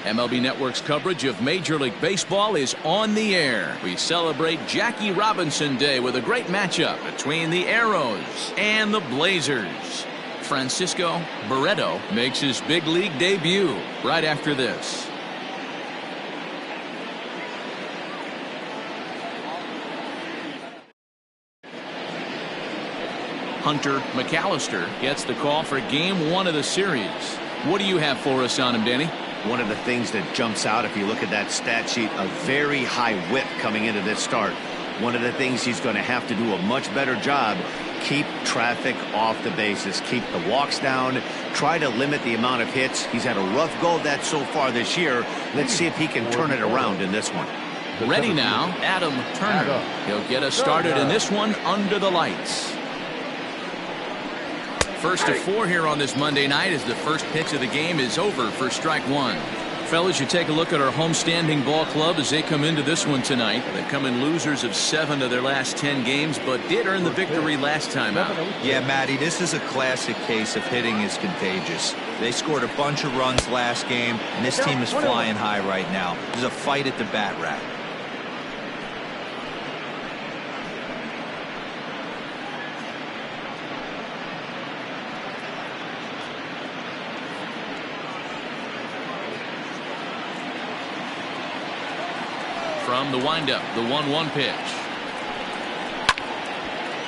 MLB Network's coverage of Major League Baseball is on the air. We celebrate Jackie Robinson Day with a great matchup between the Arrows and the Blazers. Francisco Barreto makes his big league debut right after this. Hunter McAllister gets the call for game 1 of the series. What do you have for us on him, Danny? One of the things that jumps out, if you look at that stat sheet, a very high whip coming into this start. One of the things he's going to have to do a much better job, keep traffic off the bases, keep the walks down, try to limit the amount of hits. He's had a rough go of that so far this year. Let's see if he can turn it around in this one. Ready now, Adam Turner. He'll get us started in this one under the lights. First to 4 here on this Monday night as the first pitch of the game is over for strike 1. Fellas, you take a look at our homestanding ball club as they come into this one tonight. They come in losers of 7 of their last 10 games, but did earn the victory last time out. Yeah, Matty, this is a classic case of hitting is contagious. They scored a bunch of runs last game, and this team is flying high right now. There's a fight at the bat rack. From the windup, the 1-1 pitch.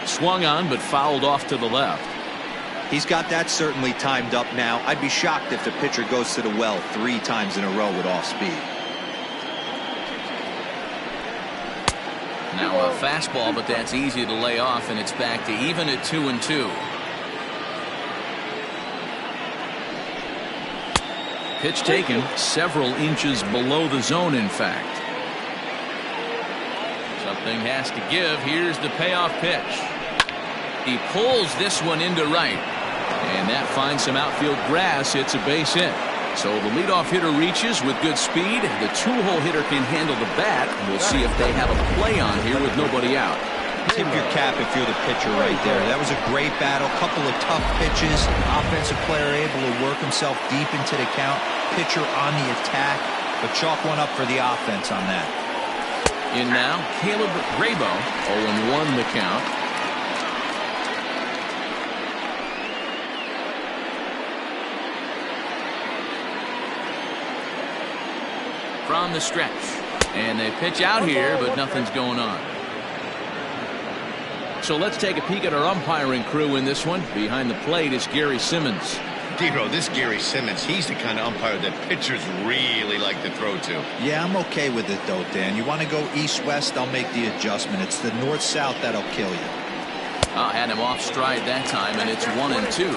Swung on, but fouled off to the left. He's got that certainly timed up now. I'd be shocked if the pitcher goes to the well 3 times in a row with off speed. Now a fastball, but that's easy to lay off, and it's back to even at 2-2. Pitch taken several inches below the zone, in fact. Something has to give. Here's the payoff pitch. He pulls this one into right, and that finds some outfield grass. It's a base hit. So the leadoff hitter reaches with good speed. The 2-hole hitter can handle the bat. We'll see if they have a play on here with nobody out. Tip your cap if you're the pitcher right there. That was a great battle. Couple of tough pitches. Offensive player able to work himself deep into the count. Pitcher on the attack, but chalk one up for the offense on that. In now, Caleb Grabo, 0-1 the count. From the stretch. And they pitch out here, but nothing's going on. So let's take a peek at our umpiring crew in this one. Behind the plate is Gary Simmons. Dero, this Gary Simmons, he's the kind of umpire that pitchers really like to throw to. Yeah, I'm okay with it, though, Dan. You want to go east-west, I'll make the adjustment. It's the north-south that'll kill you. Had him off stride that time, and it's 1-2.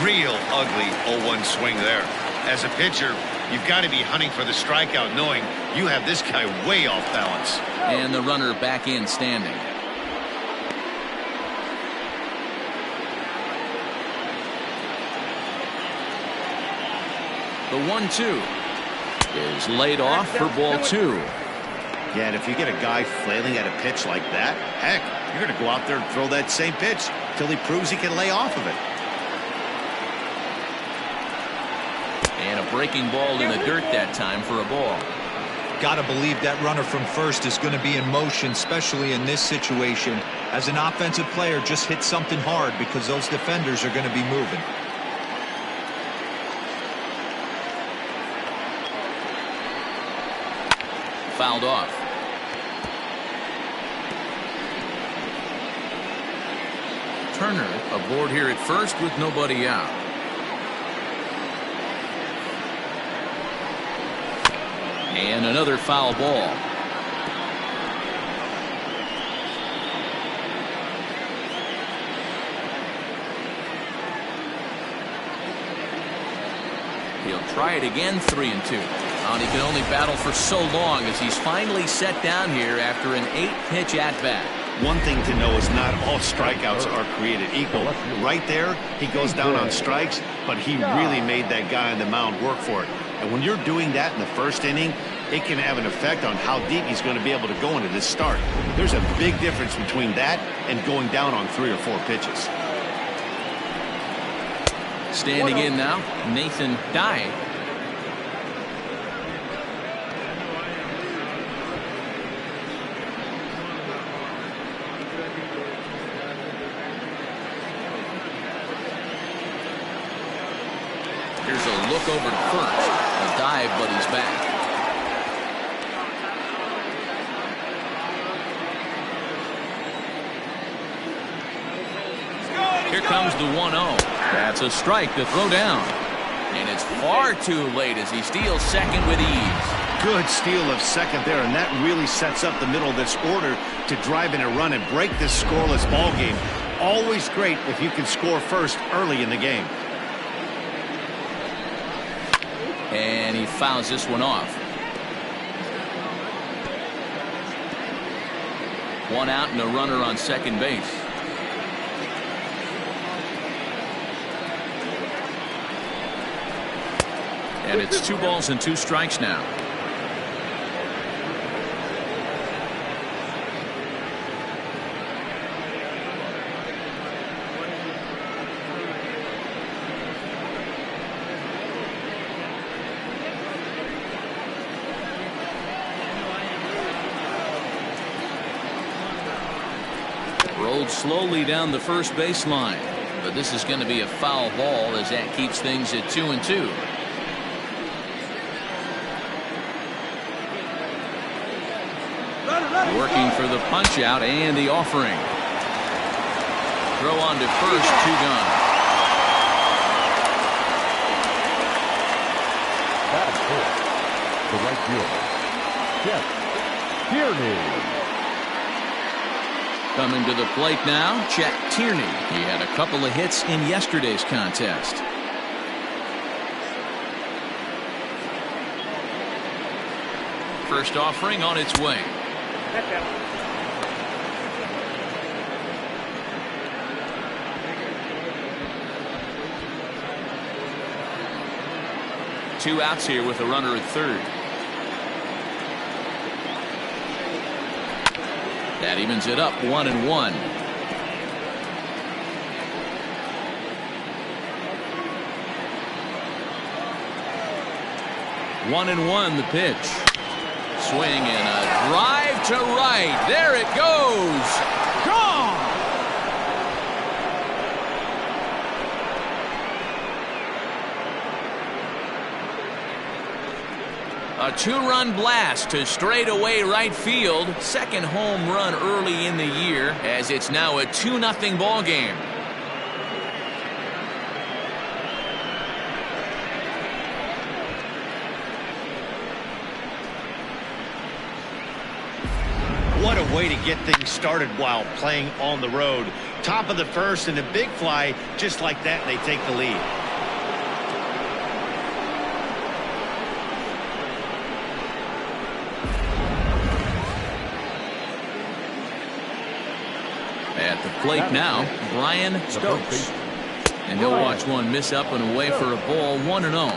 Real ugly 0-1 swing there. As a pitcher, you've got to be hunting for the strikeout, knowing you have this guy way off balance. And the runner back in standing. The 1-2 is laid off for ball 2. Yeah, and if you get a guy flailing at a pitch like that, heck, you're going to go out there and throw that same pitch till he proves he can lay off of it. And a breaking ball in the dirt that time for a ball. Got to believe that runner from first is going to be in motion, especially in this situation. As an offensive player, just hit something hard because those defenders are going to be moving. Fouled off. Turner aboard here at first with nobody out. And another foul ball. He'll try it again, 3-2. And he can only battle for so long as he's finally set down here after an 8-pitch at-bat. One thing to know is not all strikeouts are created equal. Right there, he goes down on strikes, but he really made that guy on the mound work for it. And when you're doing that in the first inning, it can have an effect on how deep he's going to be able to go into this start. There's a big difference between that and going down on 3 or 4 pitches. Standing in now, Nathan Dye. Here's a look over to first. A dive, but he's back. Here comes the 1-0. That's a strike to throw down. And it's far too late as he steals second with ease. Good steal of second there, and that really sets up the middle of this order to drive in a run and break this scoreless ball game. Always great if you can score first early in the game. And he fouls this one off. One out and a runner on second base. And it's 2 balls and 2 strikes now. Rolled slowly down the first baseline, but this is going to be a foul ball as that keeps things at 2-2. Working for the punch out and the offering. Throw on to first, 2 gone. Batting fourth, the right fielder, Chet Tierney. Coming to the plate now, Chet Tierney. He had a couple of hits in yesterday's contest. First offering on its way. 2 outs here with a runner at third. That evens it up 1-1. One and one the pitch. Swing and a drive to right. There it goes. Gone. A 2-run blast to straightaway right field. Second home run early in the year as it's now a 2-0 ball game. What a way to get things started while playing on the road. Top of the first and a big fly just like that, and they take the lead. At the plate now, Brian Stokes. And he'll watch one miss up and away for a ball, 1-0.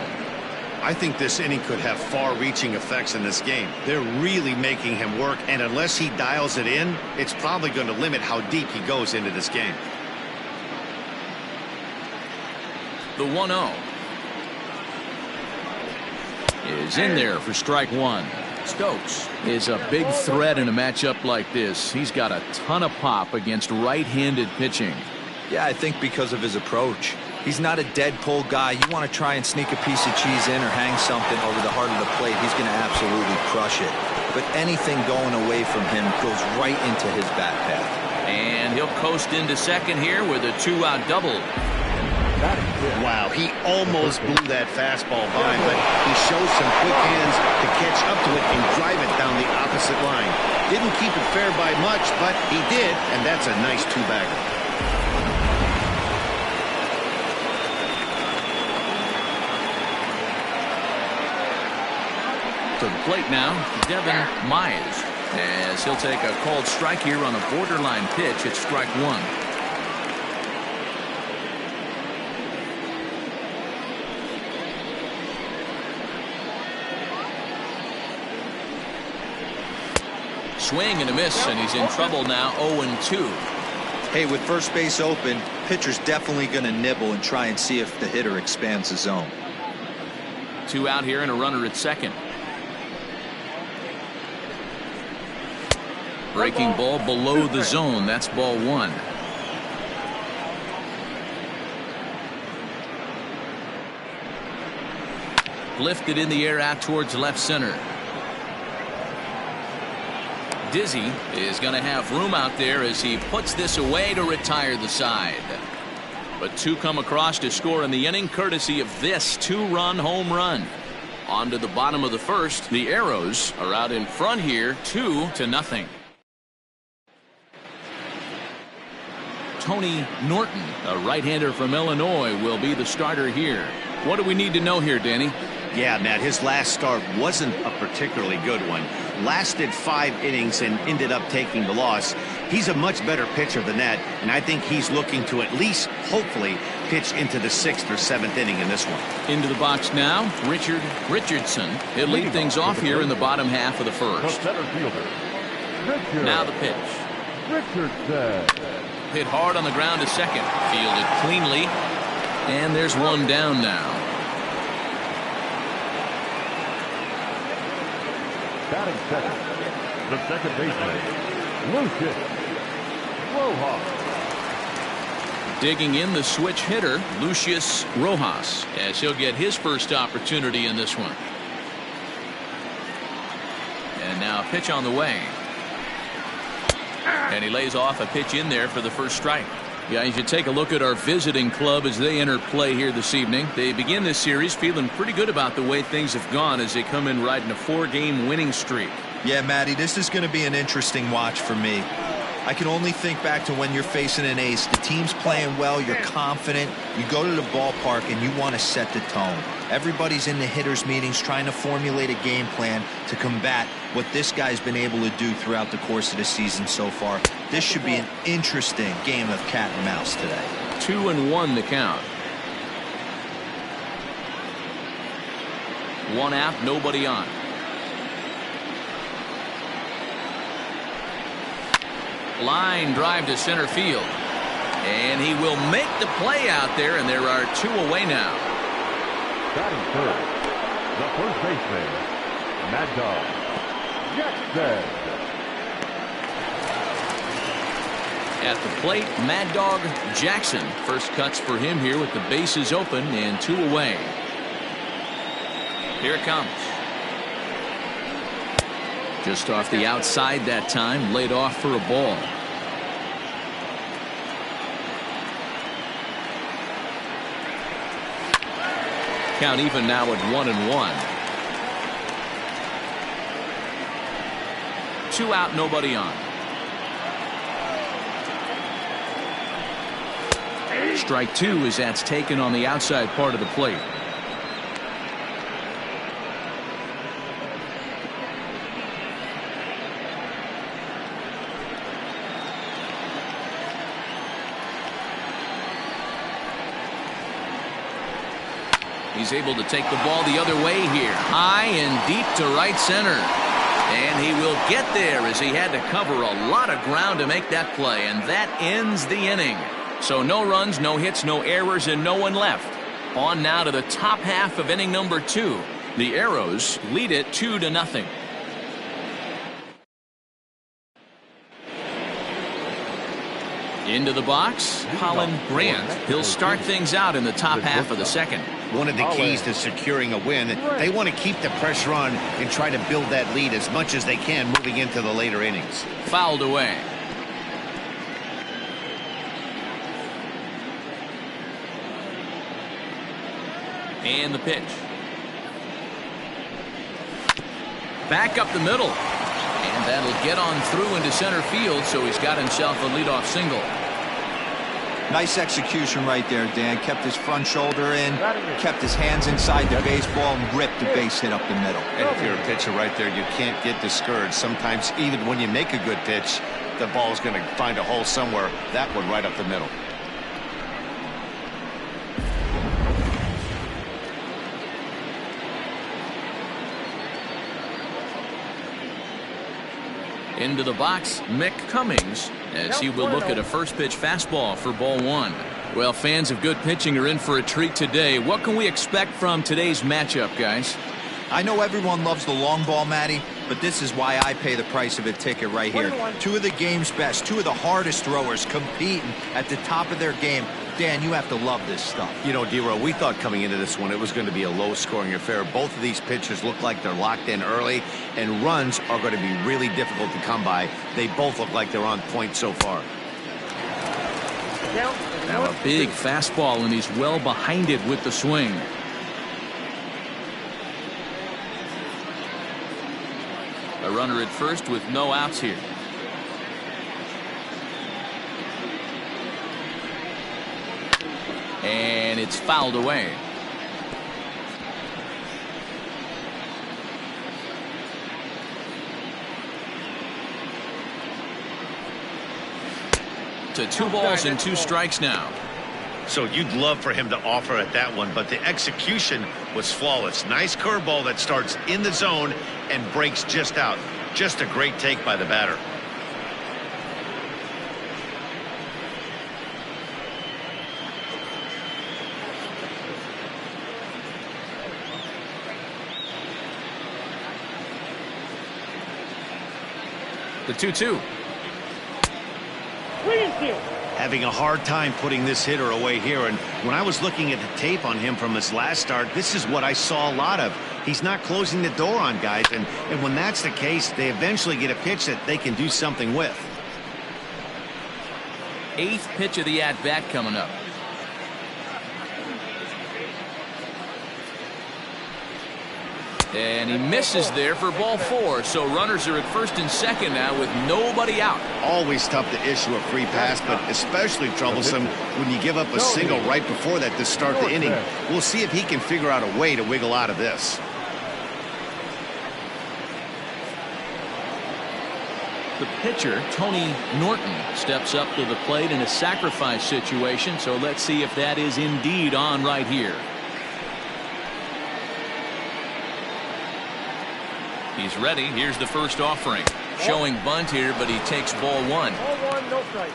I think this inning could have far-reaching effects in this game. They're really making him work, and unless he dials it in, it's probably going to limit how deep he goes into this game. The 1-0 is in there for strike one. Stokes is a big threat in a matchup like this. He's got a ton of pop against right-handed pitching. Yeah, I think because of his approach. He's not a dead pull guy. You want to try and sneak a piece of cheese in or hang something over the heart of the plate, he's going to absolutely crush it. But anything going away from him goes right into his bat path. And he'll coast into second here with a 2-out double. Wow, he almost blew that fastball by, but he shows some quick hands to catch up to it and drive it down the opposite line. Didn't keep it fair by much, but he did, and that's a nice two-bagger. To the plate now, Devin Myers, as he'll take a called strike here on a borderline pitch at strike one. Swing and a miss, and he's in trouble now, 0-2. Hey, with first base open, pitcher's definitely going to nibble and try and see if the hitter expands the zone. 2 out here and a runner at second. Breaking ball below the zone. That's ball one. Lifted in the air out towards left center. Dizzy is going to have room out there as he puts this away to retire the side. But two come across to score in the inning courtesy of this two-run home run. On to the bottom of the first. The Arrows are out in front here 2-0. Tony Norton, a right-hander from Illinois, will be the starter here. What do we need to know here, Danny? Yeah, Matt, his last start wasn't a particularly good one. Lasted 5 innings and ended up taking the loss. He's a much better pitcher than that, and I think he's looking to at least, hopefully, pitch into the 6th or 7th inning in this one. Into the box now, Richard Richardson. He'll lead things off here in the bottom half of the first. The center fielder, Richard. Now the pitch. Richardson. Hit hard on the ground to second. Fielded cleanly. And there's one down now. Batting second, the second baseman, Lucius Rojas. Digging in the switch hitter, Lucius Rojas, as he'll get his first opportunity in this one. And now a pitch on the way. And he lays off a pitch in there for the first strike. Yeah, you should take a look at our visiting club as they enter play here this evening. They begin this series feeling pretty good about the way things have gone as they come in riding a 4-game winning streak. Yeah, Matty, this is going to be an interesting watch for me. I can only think back to when you're facing an ace. The team's playing well, you're confident, you go to the ballpark and you want to set the tone. Everybody's in the hitters' meetings trying to formulate a game plan to combat what this guy's been able to do throughout the course of the season so far. This should be an interesting game of cat and mouse today. 2-1 the count. One out, nobody on. Line drive to center field. And he will make the play out there, and there are 2 away now. Batting third, the first baseman, Mad Dog Jackson. At the plate, Mad Dog Jackson. First cuts for him here with the bases open and 2 away. Here it comes. Just off the outside that time, laid off for a ball. Count even now at 1-1. 2 out, nobody on. Strike 2 as that's taken on the outside part of the plate. He's able to take the ball the other way here. High and deep to right center. And he will get there as he had to cover a lot of ground to make that play. And that ends the inning. So no runs, no hits, no errors, and no one left. On now to the top half of inning number 2. The Arrows lead it 2-0. Into the box, Colin Grant. He'll start things out in the top half of the second. One of the keys to securing a win, they want to keep the pressure on and try to build that lead as much as they can moving into the later innings. Fouled away. And the pitch. Back up the middle. And that'll get on through into center field, so he's got himself a leadoff single. Nice execution right there, Dan. Kept his front shoulder in, kept his hands inside the baseball, and ripped the base hit up the middle. And if you're a pitcher right there, you can't get discouraged. Sometimes even when you make a good pitch, the ball's going to find a hole somewhere. That one right up the middle. Into the box, Mick Cummings, as he will look at a first pitch fastball for ball 1. Well, fans of good pitching are in for a treat today. What can we expect from today's matchup, guys? I know everyone loves the long ball, Matty, but this is why I pay the price of a ticket right here. 2 of the game's best, 2 of the hardest throwers competing at the top of their game. Dan, you have to love this stuff. You know, D-Row, we thought coming into this one it was going to be a low-scoring affair. Both of these pitchers look like they're locked in early, and runs are going to be really difficult to come by. They both look like they're on point so far. Now a big fastball, and he's well behind it with the swing. A runner at first with no outs here. And it's fouled away. To 2 balls and 2 strikes now. So you'd love for him to offer at that one, but the execution was flawless. Nice curveball that starts in the zone and breaks just out. Just a great take by the batter. The 2-2. Having a hard time putting this hitter away here, and when I was looking at the tape on him from his last start, this is what I saw a lot of. He's not closing the door on guys, and when that's the case, they eventually get a pitch that they can do something with. 8th pitch of the at-bat coming up. And he misses there for ball 4. So runners are at first and second now with nobody out. Always tough to issue a free pass, but especially troublesome when you give up a single right before that to start the inning. We'll see if he can figure out a way to wiggle out of this. The pitcher, Tony Norton, steps up to the plate in a sacrifice situation. So let's see if that is indeed on right here. He's ready. Here's the first offering. Showing bunt here, but he takes ball 1. Ball 1, no strike.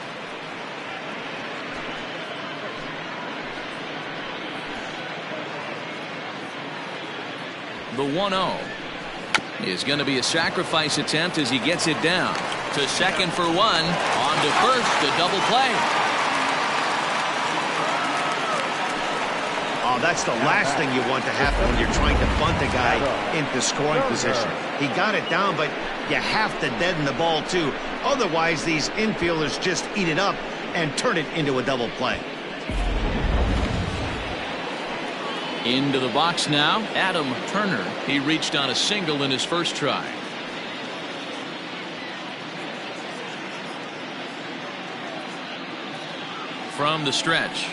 The 1-0 is going to be a sacrifice attempt as he gets it down to second for 1. On to first, the double play. Oh, that's the last thing you want to happen when you're trying to bunt a guy into scoring position. He got it down, but you have to deaden the ball too. Otherwise, these infielders just eat it up and turn it into a double play. Into the box now, Adam Turner. He reached on a single in his first try. From the stretch.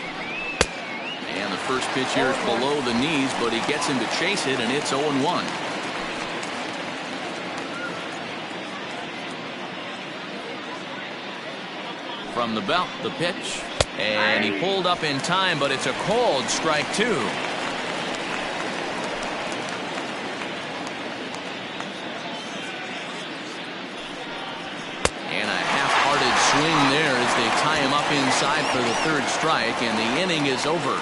And the first pitch here is below the knees, but he gets him to chase it, and it's 0-1. From the belt, the pitch. And he pulled up in time, but it's a called strike 2. And a half-hearted swing there as they tie him up inside for the 3rd strike, and the inning is over.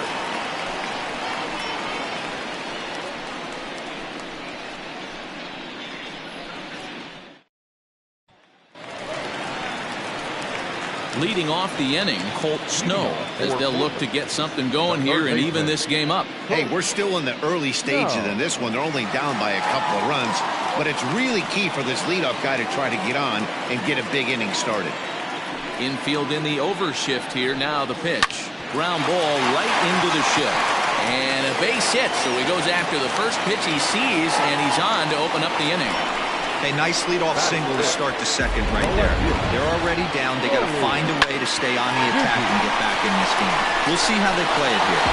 Leading off the inning, Colt Snow, as they'll look to get something going here and even this game up. Hey, we're still in the early stages in this one. They're only down by a couple of runs, but it's really key for this leadoff guy to try to get on and get a big inning started. Infield in the overshift here. Now the pitch. Ground ball right into the shift. And a base hit, so he goes after the first pitch he sees, and he's on to open up the inning. A nice leadoff single to start the second right there. They're already down. They got to find a way to stay on the attack and get back in this game. We'll see how they play it here.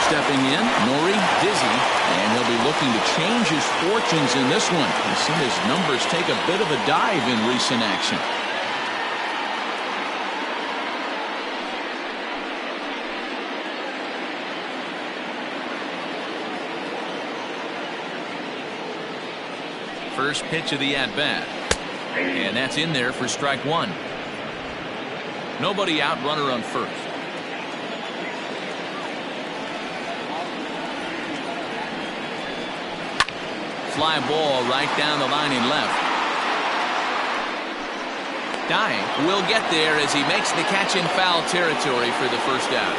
Stepping in, Nori Dizzy, and he'll be looking to change his fortunes in this one. He's seen his numbers take a bit of a dive in recent action. First pitch of the at-bat. And that's in there for strike 1. Nobody out, runner on first. Fly ball right down the line and left. Stine will get there as he makes the catch in foul territory for the first out.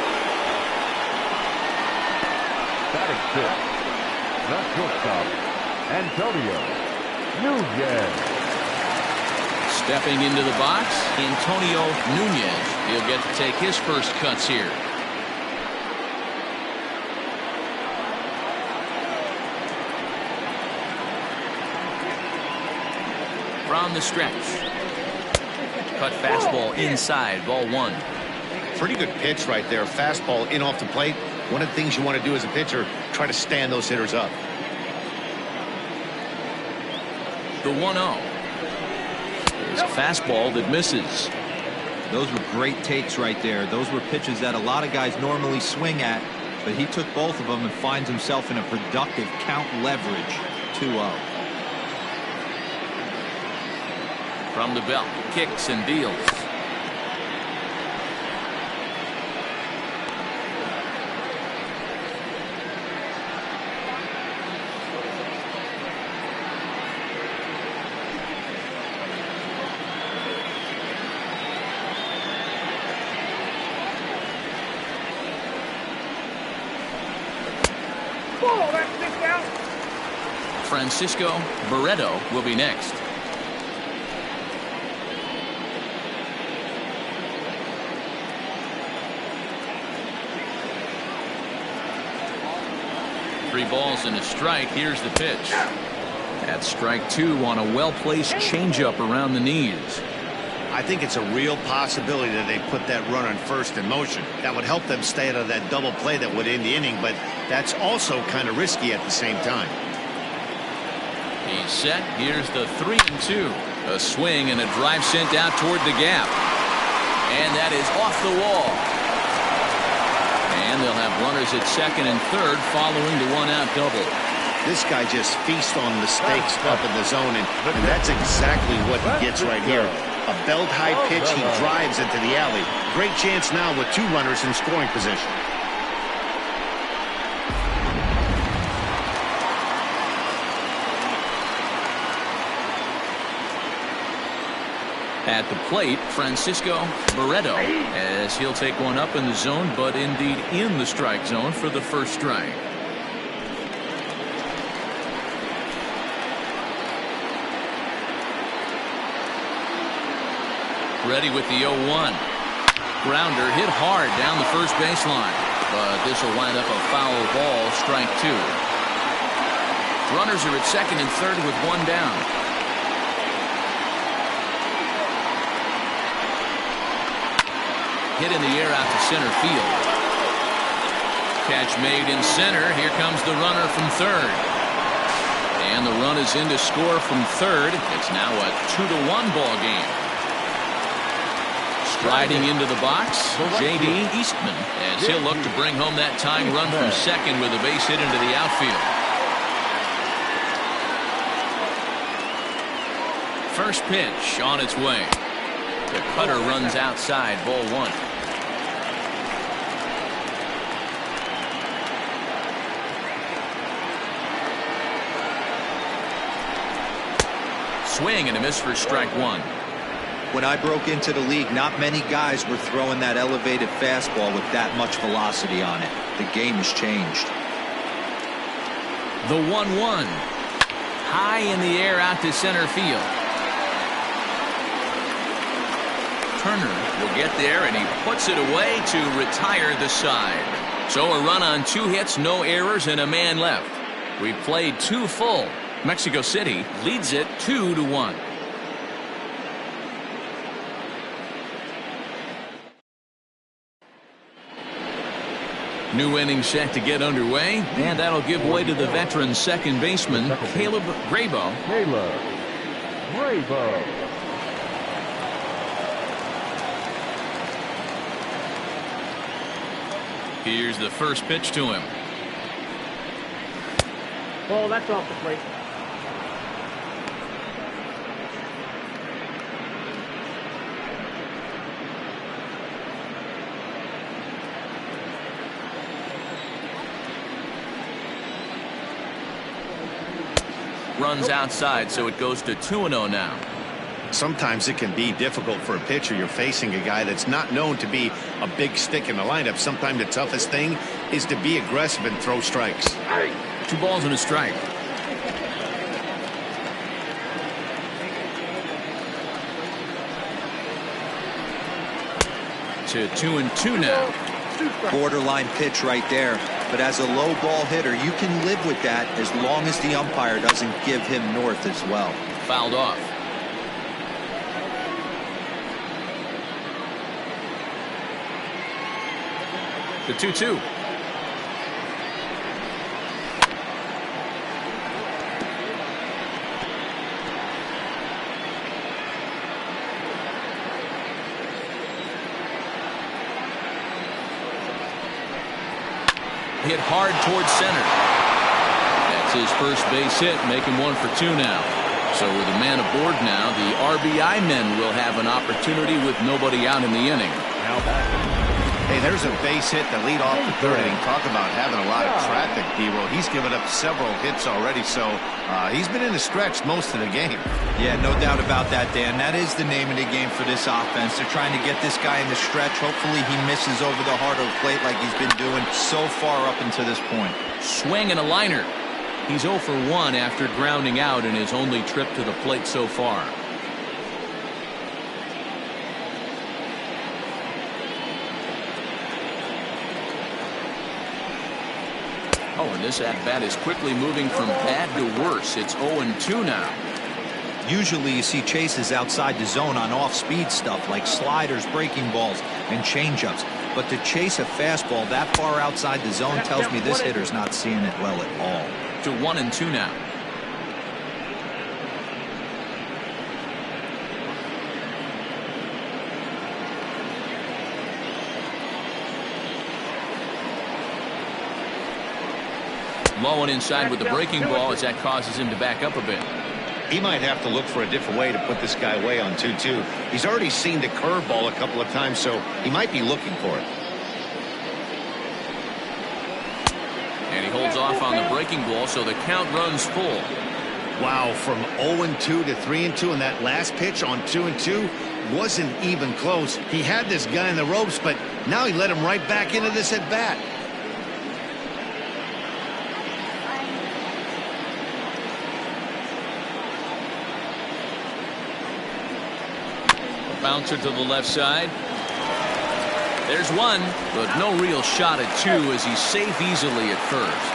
Batting fifth, the shortstop, Antonio Nunez. Stepping into the box, Antonio Nunez. He'll get to take his first cuts here. From the stretch. Cut fastball inside, ball one. Pretty good pitch right there. Fastball in off the plate. One of the things you want to do as a pitcher, try to stand those hitters up. The 1-0 is a fastball that misses. Those were great takes right there. Those were pitches that a lot of guys normally swing at, but he took both of them and finds himself in a productive count leverage. 2-0. From the belt, kicks and deals. Francisco Barreto will be next. Three balls and a strike. Here's the pitch. That's strike two on a well-placed changeup around the knees. I think it's a real possibility that they put that run on first in motion. That would help them stay out of that double play that would end the inning, but that's also kind of risky at the same time. He's set. Here's the 3-2. A swing and a drive sent out toward the gap. And that is off the wall. And they'll have runners at second and third following the one-out double. This guy just feasts on mistakes up in the zone, and that's exactly what he gets right here. A belt-high pitch, he drives into the alley. Great chance now with two runners in scoring position. At the plate, Francisco Barreto, as he'll take one up in the zone, but indeed in the strike zone for the first strike. Ready with the 0-1. Grounder hit hard down the first baseline, but this will wind up a foul ball, strike two. Runners are at second and third with one down. Hit in the air out to center field. Catch made in center. Here comes the runner from third. And the run is in to score from third. It's now a 2-1 ball game. Striding into the box, J.D. Eastman, as he'll look to bring home that tying run from second with a base hit into the outfield. First pitch on its way. The cutter runs outside, ball one. Swing and a miss for strike one. When I broke into the league, not many guys were throwing that elevated fastball with that much velocity on it. The game has changed. The 1-1. High in the air out to center field. Turner will get there, and he puts it away to retire the side. So a run on 2 hits, no errors, and a man left. We've played 2 full. Mexico City leads it 2-1. New inning set to get underway, and that'll give way to the veteran second baseman, Caleb Graybo. Caleb Graybo. Here's the first pitch to him. Ball, that's off the plate. Runs outside, so it goes to 2-0 now. Sometimes it can be difficult for a pitcher. You're facing a guy that's not known to be a big stick in the lineup. Sometimes the toughest thing is to be aggressive and throw strikes. 2 balls and a strike. To 2-2 now. Borderline pitch right there. But as a low ball hitter, you can live with that as long as the umpire doesn't give him north as well. Fouled off. The 2-2. Hit hard towards center. That's his first base hit, making 1 for 2 now. So with a man aboard now, the RBI men will have an opportunity with nobody out in the inning. Hey, there's a base hit to lead off the 3rd inning. Talk about having a lot of traffic, D-Roll. He's given up several hits already, so he's been in the stretch most of the game. Yeah, no doubt about that, Dan. That is the name of the game for this offense. They're trying to get this guy in the stretch. Hopefully he misses over the heart of the plate like he's been doing so far up until this point. Swing and a liner. He's 0 for 1 after grounding out in his only trip to the plate so far. Oh, and this at-bat is quickly moving from bad to worse. It's 0-2 now. Usually you see chases outside the zone on off-speed stuff like sliders, breaking balls, and changeups. But to chase a fastball that far outside the zone tells me this hitter's not seeing it well at all. To 1-2 now. Low and inside with the breaking ball as that causes him to back up a bit. He might have to look for a different way to put this guy away on 2-2. He's already seen the curveball a couple of times, so he might be looking for it. And he holds off on the breaking ball, so the count runs full. Wow, from 0-2 to 3-2, and that last pitch on 2-2 wasn't even close. He had this guy in the ropes, but now he let him right back into this at bat. Bouncer to the left side. There's 1, but no real shot at 2 as he's safe easily at first.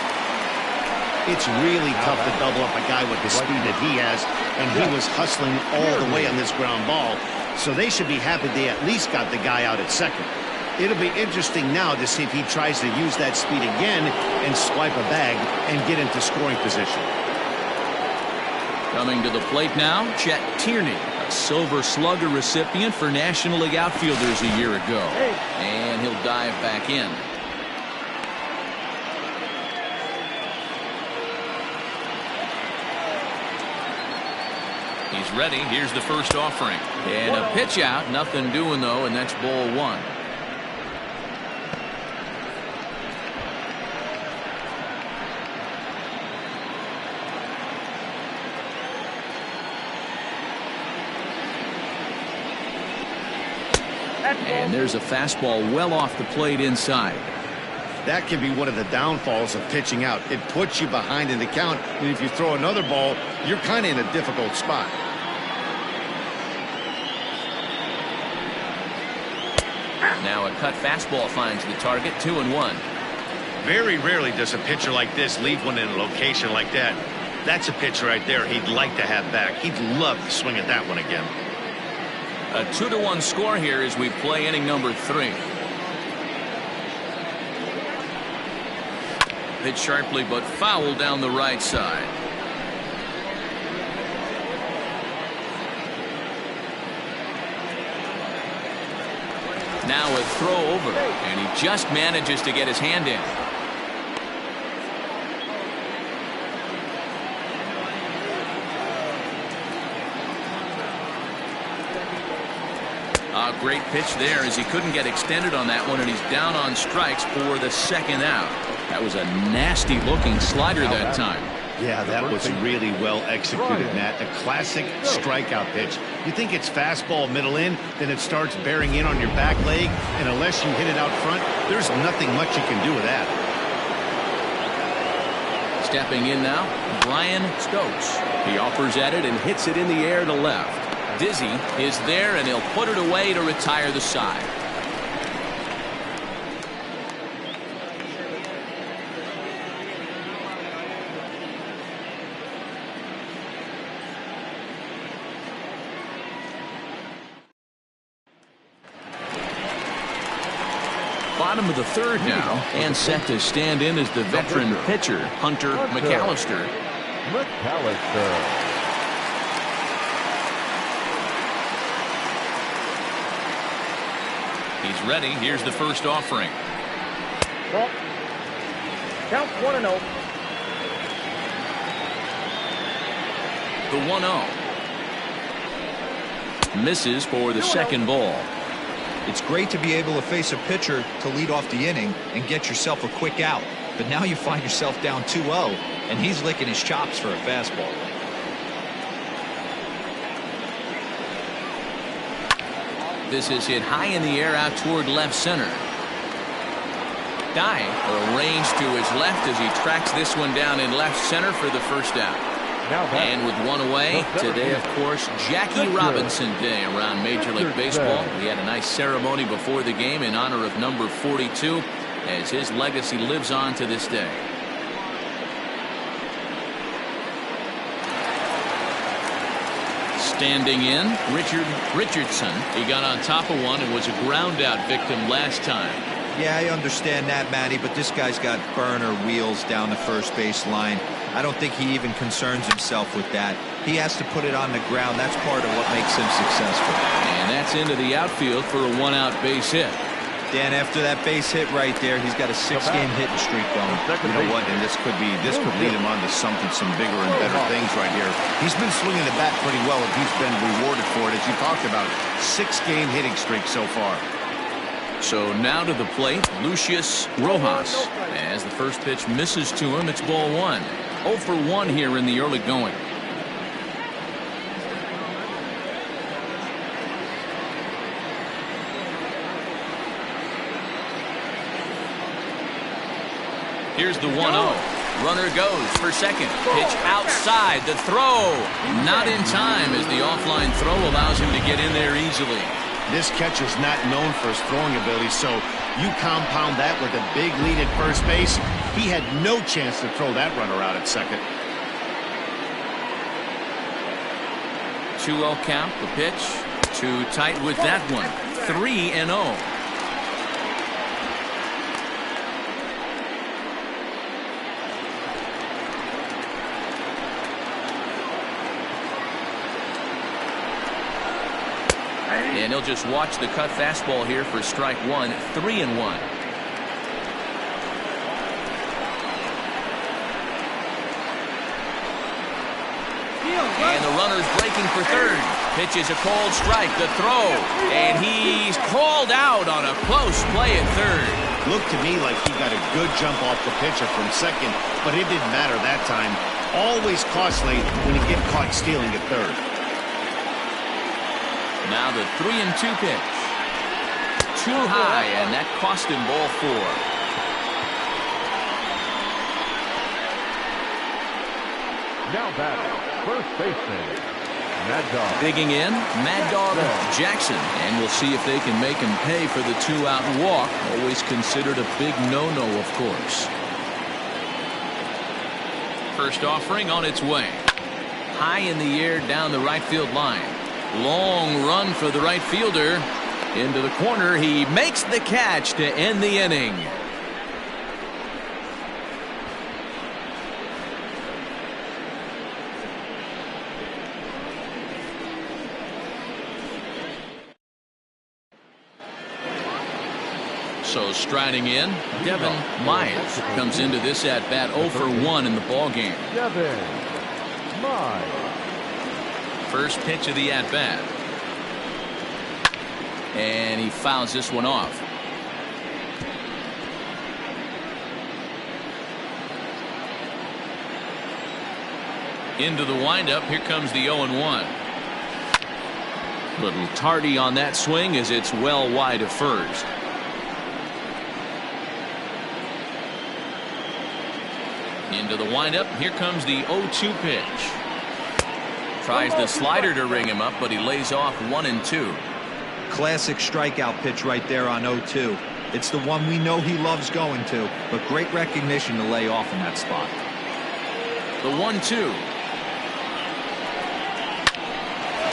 It's really tough to double up a guy with the speed that he has, and he was hustling all the way on this ground ball. So they should be happy they at least got the guy out at second. It'll be interesting now to see if he tries to use that speed again and swipe a bag and get into scoring position. Coming to the plate now, Chet Tierney, a Silver Slugger recipient for National League outfielders a year ago. And he'll dive back in. He's ready. Here's the first offering. And a pitch out. Nothing doing, though, and that's ball 1. And there's a fastball well off the plate inside. That can be one of the downfalls of pitching out. It puts you behind in the count, and if you throw another ball, you're kind of in a difficult spot. Now a cut fastball finds the target. 2-1. Very rarely does a pitcher like this leave one in a location like that. That's a pitch right there he'd like to have back. He'd love to swing at that one again. A 2-1 score here as we play inning number 3. Hit sharply but foul down the right side. Now a throw over, and he just manages to get his hand in. A great pitch there as he couldn't get extended on that one, and he's down on strikes for the second out. That was a nasty looking slider that time. Yeah, that was really well executed, Matt. A classic strikeout pitch. You think it's fastball middle in, then it starts bearing in on your back leg, and unless you hit it out front, there's nothing much you can do with that. Stepping in now, Brian Stokes. He offers at it and hits it in the air to left. Dizzy is there, and he'll put it away to retire the side. Bottom of the third now, and set to stand in as the veteran pitcher, Hunter McAllister. He's ready. Here's the first offering. Ball. Count 1-0. The 1-0. Misses for the second ball. It's great to be able to face a pitcher to lead off the inning and get yourself a quick out. But now you find yourself down 2-0, and he's licking his chops for a fastball. This is hit high in the air out toward left center. Dye arranged to his left as he tracks this one down in left center for the first out. And with one away, today, of course, Jackie Robinson Day around Major League Baseball. We had a nice ceremony before the game in honor of number 42 as his legacy lives on to this day. Standing in, Richard Richardson. He got on top of one and was a ground out victim last time. Yeah, I understand that, Matty, but this guy's got burner wheels down the first base line. I don't think he even concerns himself with that. He has to put it on the ground. That's part of what makes him successful. And that's into the outfield for a one-out base hit. Dan, after that base hit right there, he's got a 6-game hitting streak going. You know what? And this could lead him on to some bigger and better things right here. He's been swinging the bat pretty well, and he's been rewarded for it, as you talked about. 6-game hitting streak so far. So now to the plate, Lucius Rojas. As the first pitch misses to him, it's ball one. 0 for 1 here in the early going. Here's the 1-0. Runner goes for second. Pitch outside. The throw. Not in time as the offline throw allows him to get in there easily. This catcher's not known for his throwing ability, so you compound that with a big lead at first base. He had no chance to throw that runner out at second. 2-0 count. The pitch. Too tight with that one. 3-0. And he'll just watch the cut fastball here for strike one. 3-1. And the runner's breaking for third. Pitch is a cold strike. The throw. And he's called out on a close play at third. Looked to me like he got a good jump off the pitcher from second, but it didn't matter that time. Always costly when you get caught stealing at third. Now the 3-2 pitch. Too high, and that cost him ball 4. Now back, first baseman, Mad Dog. Digging in, Mad Dog Jackson, and we'll see if they can make him pay for the 2-out walk. Always considered a big no-no, of course. First offering on its way. High in the air down the right field line. Long run for the right fielder. Into the corner. He makes the catch to end the inning. So striding in, Devin Myers comes into this at bat 0 for 1 in the ball game. Devin Myers. First pitch of the at bat. And he fouls this one off. Into the windup. Here comes the 0-1. Little tardy on that swing as it's well wide of first. Into the windup. Here comes the 0-2 pitch. Tries the slider to ring him up, but he lays off 1-2. Classic strikeout pitch right there on 0-2. It's the one we know he loves going to, but great recognition to lay off in that spot. The 1-2.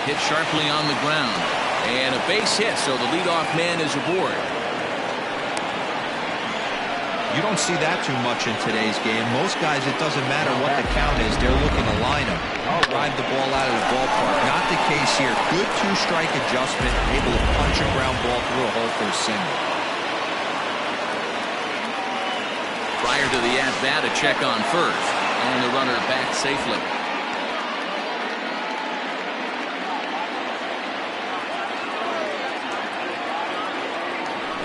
Hit sharply on the ground. And a base hit, so the leadoff man is aboard. You don't see that too much in today's game. Most guys, it doesn't matter what the count is. They're looking to line him, drive the ball out of the ballpark. Not the case here. Good two-strike adjustment, able to punch a ground ball through a hole for a single. Prior to the at-bat, a check on first. And the runner back safely.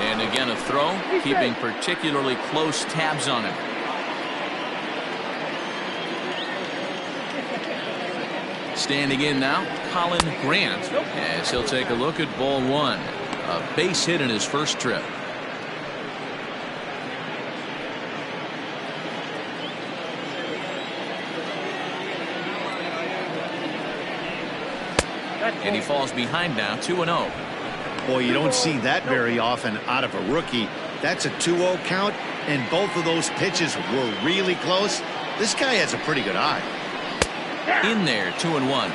And again a throw, keeping particularly close tabs on him. Standing in now, Colin Grant, as he'll take a look at ball one. A base hit in his first trip. And he falls behind now, 2-0. Boy, you don't see that very often out of a rookie. That's a 2-0 count, and both of those pitches were really close. This guy has a pretty good eye. In there, 2-1.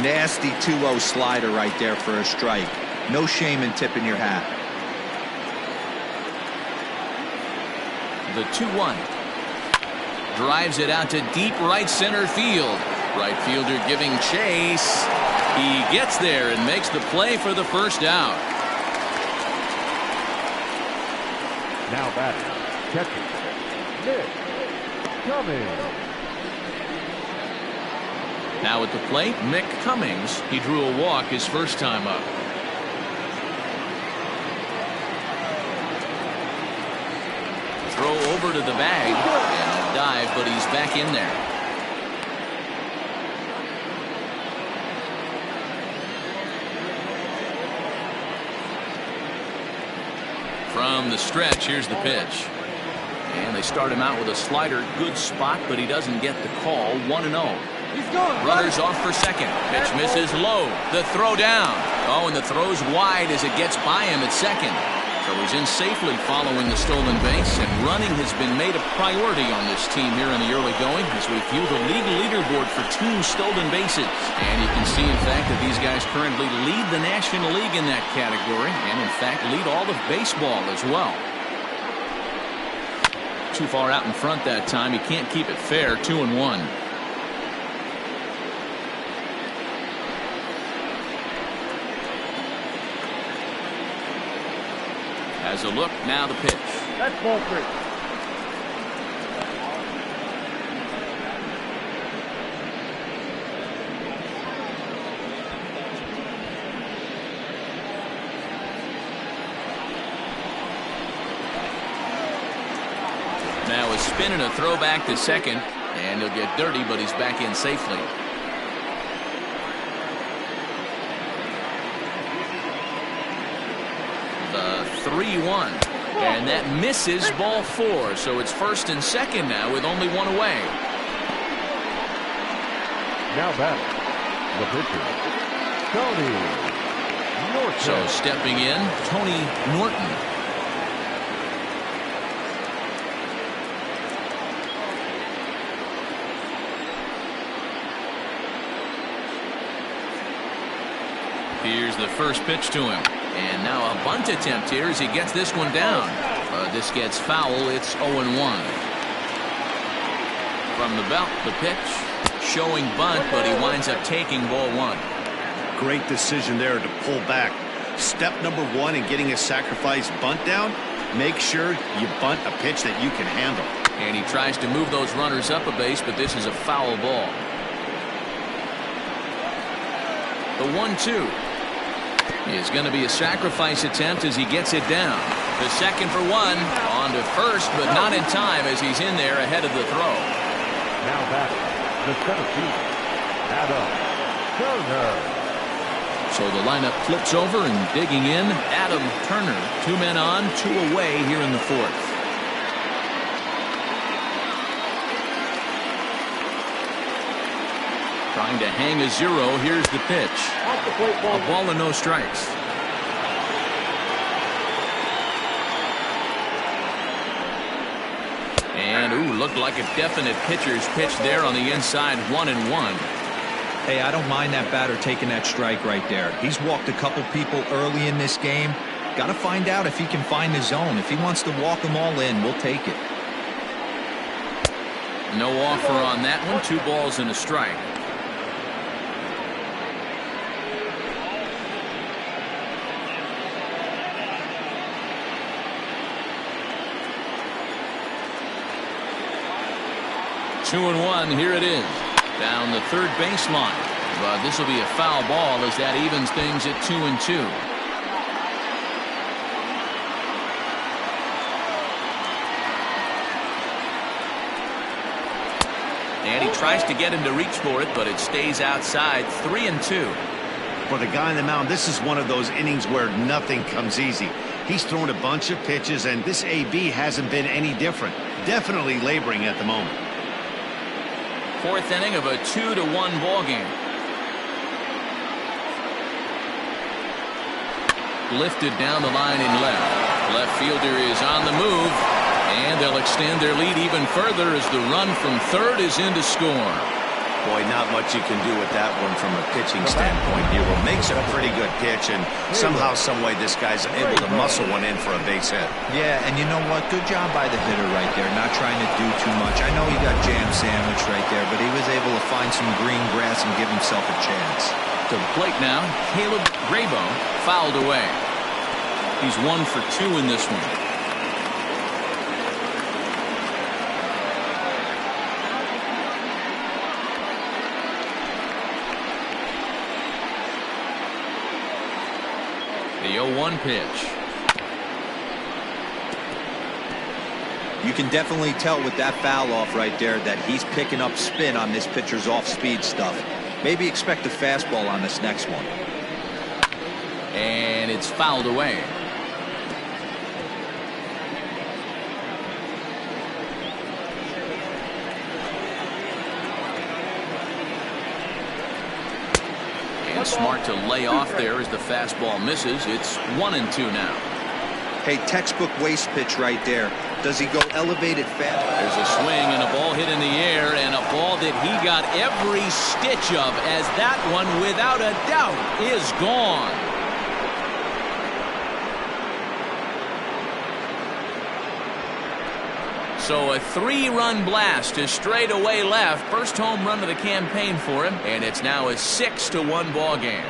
Nasty 2-0 slider right there for a strike. No shame in tipping your hat. The 2-1. Drives it out to deep right center field. Right fielder giving chase. He gets there and makes the play for the first out. Now batting, catcher, Nick Cummings. Now at the plate, Mick Cummings. He drew a walk his first time up. Throw over to the bag and a dive, but he's back in there. From the stretch, here's the pitch. And they start him out with a slider. Good spot, but he doesn't get the call. 1-0. Runners off for second. Pitch misses low. The throw down. Oh, and the throw's wide as it gets by him at second. So he's in safely following the stolen base, and running has been made a priority on this team here in the early going as we view the league leaderboard for team stolen bases. And you can see, in fact, that these guys currently lead the National League in that category, and in fact lead all of baseball as well. Too far out in front that time. He can't keep it fair. 2-1. As a look, now the pitch. That's ball three. Now a spin and a throw back to second, and he'll get dirty, but he's back in safely. The 3-1, and that misses ball four, so it's first and second now with only one away. Now batting, the pitcher, Tony Norton. So stepping in, Tony Norton. Here's the first pitch to him. And now a bunt attempt here as he gets this one down. This gets foul. It's 0-1. From the belt, the pitch. Showing bunt, but he winds up taking ball one. Great decision there to pull back. Step number one in getting a sacrifice bunt down, make sure you bunt a pitch that you can handle. And he tries to move those runners up a base, but this is a foul ball. The 1-2 is going to be a sacrifice attempt as he gets it down. The second for one, on to first, but not in time as he's in there ahead of the throw. Now batting, the center field, Adam Turner. So the lineup flips over and digging in, Adam Turner. 2 men on, 2 away here in the 4th. Trying to hang a 0. Here's the pitch. A ball and no strikes. And looked like a definite pitcher's pitch there on the inside. 1-1. Hey, I don't mind that batter taking that strike right there. He's walked a couple people early in this game. Got to find out if he can find his zone. If he wants to walk them all in, we'll take it. No offer on that one. 2 balls and a strike. Two and 1. Here it is. Down the third baseline. But this will be a foul ball as that evens things at 2-2. And he tries to get him to reach for it, but it stays outside. 3-2. For the guy on the mound, this is one of those innings where nothing comes easy. He's thrown a bunch of pitches, and this AB hasn't been any different. Definitely laboring at the moment. 4th inning of a 2-1 ball game. Lifted down the line in left. Left fielder is on the move, and they'll extend their lead even further as the run from third is in to score. Boy, not much you can do with that one from a pitching standpoint here. Well, makes a pretty good pitch, and somehow, some way, this guy's able to muscle one in for a base hit. Yeah, and you know what? Good job by the hitter right there, not trying to do too much. I know he got jam sandwiched right there, but he was able to find some green grass and give himself a chance. To the plate now, Caleb Grabo fouled away. He's 1 for 2 in this one. The 0-1 pitch. You can definitely tell with that foul off right there that he's picking up spin on this pitcher's off-speed stuff. Maybe expect a fastball on this next one. And it's fouled away. And smart to lay off there as the fastball misses. It's 1-2 now. Hey, textbook waste pitch right there. Does he go elevated fast? There's a swing and a ball hit in the air, and a ball that he got every stitch of, as that one, without a doubt, is gone. So a 3-run blast to straightaway left. First home run of the campaign for him, and it's now a 6-1 ball game.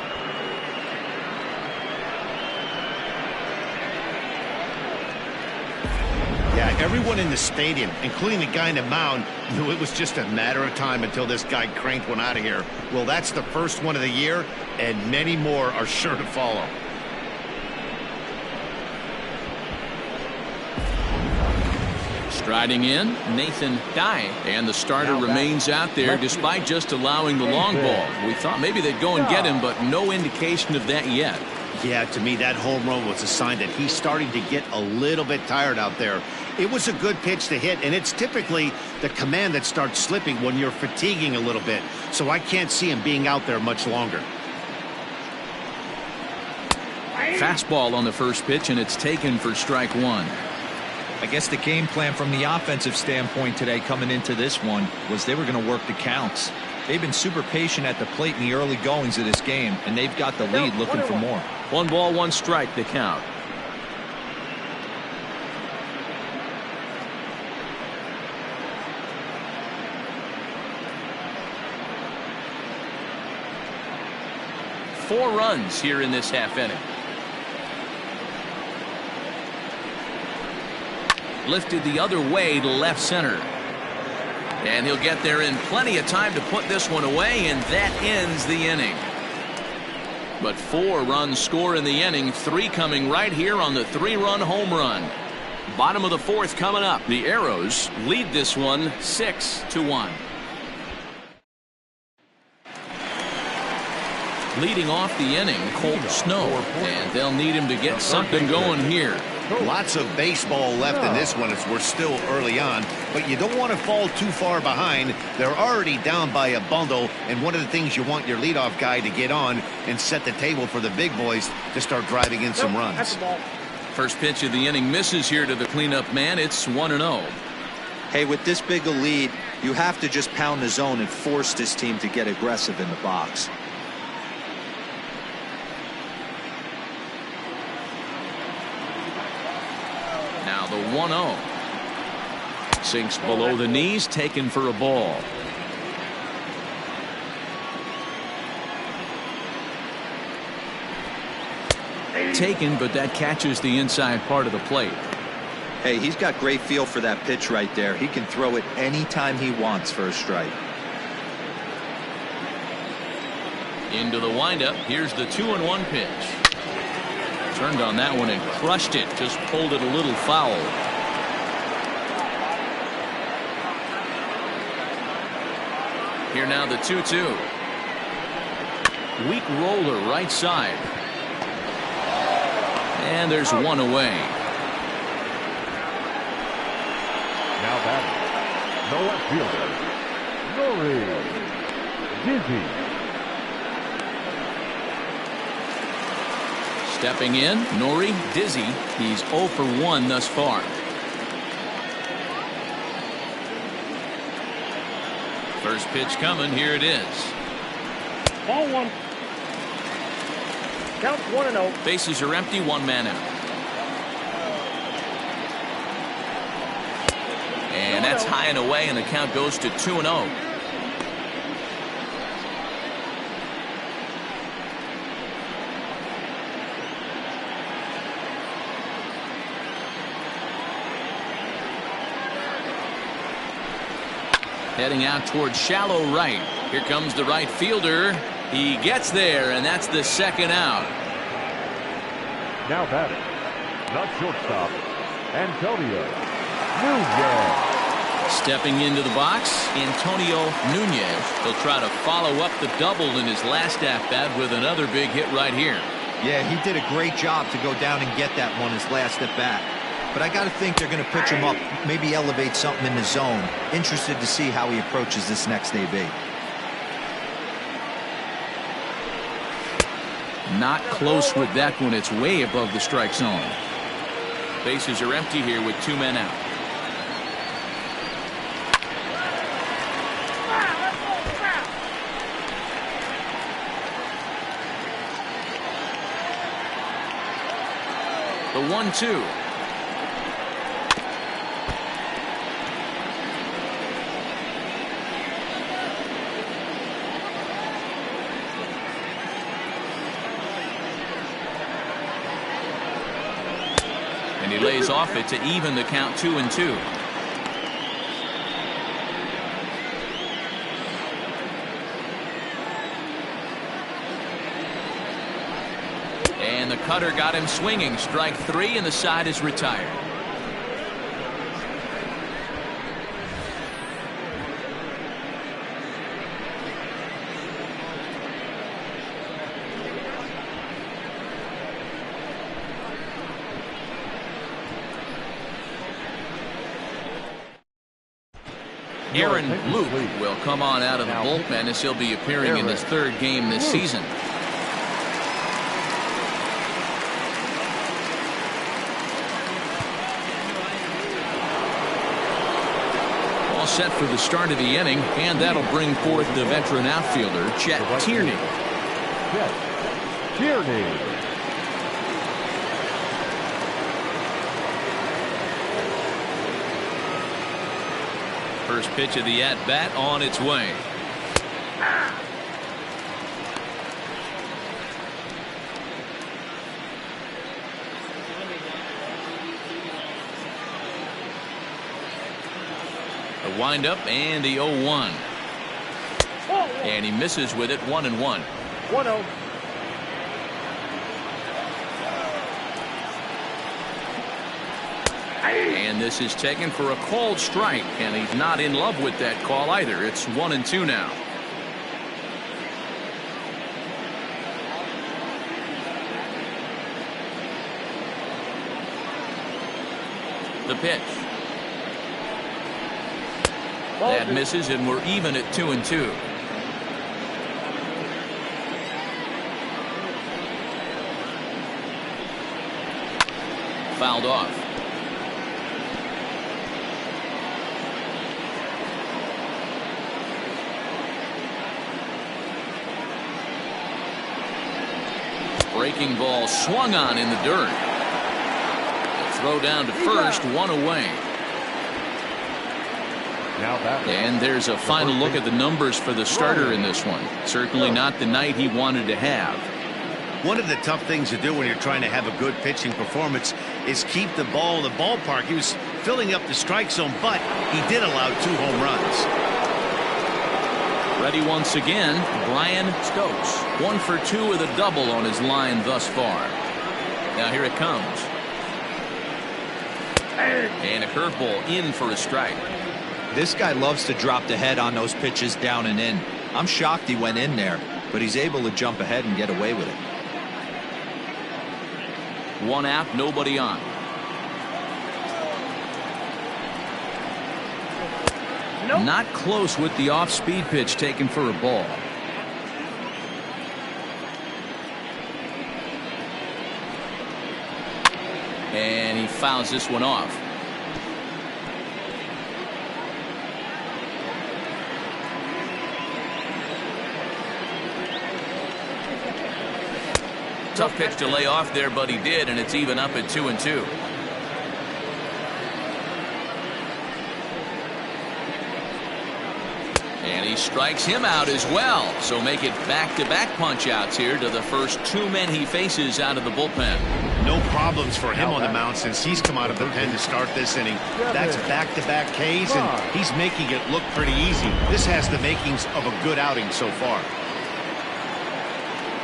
Yeah, everyone in the stadium, including the guy in the mound, knew it was just a matter of time until this guy cranked one out of here. Well, that's the first one of the year, and many more are sure to follow. Striding in, Nathan Dye, and the starter remains out there despite just allowing the long ball. We thought maybe they'd go and get him, but no indication of that yet. Yeah, to me, that home run was a sign that he's starting to get a little bit tired out there. It was a good pitch to hit, and it's typically the command that starts slipping when you're fatiguing a little bit. So I can't see him being out there much longer. Fastball on the first pitch, and it's taken for strike one. I guess the game plan from the offensive standpoint today coming into this one was they were going to work the counts. They've been super patient at the plate in the early goings of this game, and they've got the lead looking for more. 1 ball, 1 strike, the count. Four runs here in this half inning. Lifted the other way to left center. And he'll get there in plenty of time to put this one away, and that ends the inning. But 4 runs score in the inning, 3 coming right here on the 3-run home run. Bottom of the 4th coming up. The Arrows lead this one 6-1. Leading off the inning, Colt Snow, and they'll need him to get something going here. Lots of baseball left in this one as we're still early on, but you don't want to fall too far behind. They're already down by a bundle, and one of the things you want your leadoff guy to get on and set the table for the big boys to start driving in some runs. First pitch of the inning misses here to the cleanup man. It's 1-0. Hey, with this big a lead, you have to just pound the zone and force this team to get aggressive in the box. Now the 1-0. Sinks below the knees, taken for a ball. Taken, but that catches the inside part of the plate. Hey, he's got great feel for that pitch right there. He can throw it anytime he wants for a strike. Into the windup. Here's the 2-1 pitch. Turned on that one and crushed it. Just pulled it a little foul. Here now the 2-2. Weak roller right side. And there's one away. Now batting, the left fielder, Nori Dizzy. Stepping in, Nori Dizzy. He's 0 for 1 thus far. First pitch coming. Here it is. Ball one. Count 1-0. Bases are empty. One man out. And that's high and away, and the count goes to 2-0. Heading out towards shallow right. Here comes the right fielder. He gets there, and that's the second out. Now batting, the shortstop, Antonio Nunez. Stepping into the box, Antonio Nunez. He'll try to follow up the double in his last at-bat with another big hit right here. Yeah, he did a great job to go down and get that one his last at-bat. But I got to think they're going to pitch him up, maybe elevate something in the zone. Interested to see how he approaches this next AB. Not close with that one. It's way above the strike zone. Bases are empty here with 2 men out. The 1-2. And he lays off it to even the count 2-2. And the cutter got him swinging. Strike 3, and the side is retired. Aaron Luke will come on out of the bullpen as he'll be appearing in his 3rd game this season. All set for the start of the inning, and that'll bring forth the veteran outfielder, Chet Tierney. Chet Tierney. First pitch of the at-bat on its way. The windup and the 0-1. And he misses with it. 1-1. 1-0. And this is taken for a called strike, and he's not in love with that call either. It's 1-2 now. The pitch. That misses, and we're even at 2-2. Fouled off. Breaking ball swung on in the dirt. The throw down to first, one away. Now that and there's a final look at the numbers for the starter in this one. Certainly not the night he wanted to have. One of the tough things to do when you're trying to have a good pitching performance is keep the ball in the ballpark. He was filling up the strike zone, but he did allow 2 home runs. Ready once again, Brian Stokes. 1 for 2 with a double on his line thus far. Now here it comes. And a curveball in for a strike. This guy loves to drop the head on those pitches down and in. I'm shocked he went in there, but he's able to jump ahead and get away with it. 1 out, nobody on. Nope. Not close with the off-speed pitch taken for a ball. And he fouls this one off. Tough pitch to lay off there, but he did, and it's even up at 2-2. And he strikes him out as well. So make it back-to-back punch-outs here to the first 2 men he faces out of the bullpen. No problems for him on the mound since he's come out of the pen to start this inning. That's back-to-back Ks, and he's making it look pretty easy. This has the makings of a good outing so far.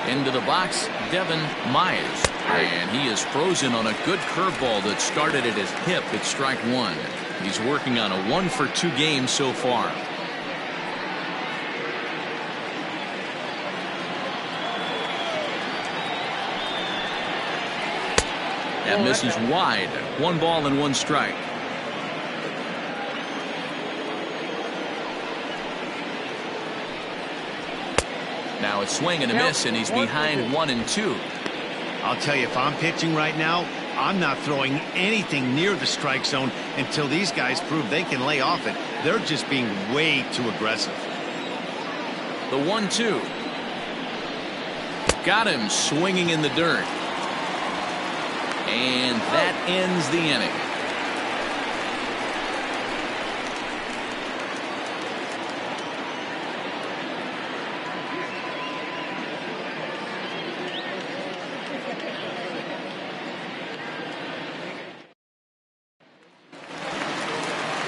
Into the box, Devin Myers. And he is frozen on a good curveball that started at his hip at strike 1. He's working on a 1 for 2 game so far. That misses wide. 1 ball and 1 strike. Now a swing and a miss, and he's behind 1-2. I'll tell you, if I'm pitching right now, I'm not throwing anything near the strike zone until these guys prove they can lay off it. They're just being way too aggressive. The 1-2. Got him swinging in the dirt. And that ends the inning.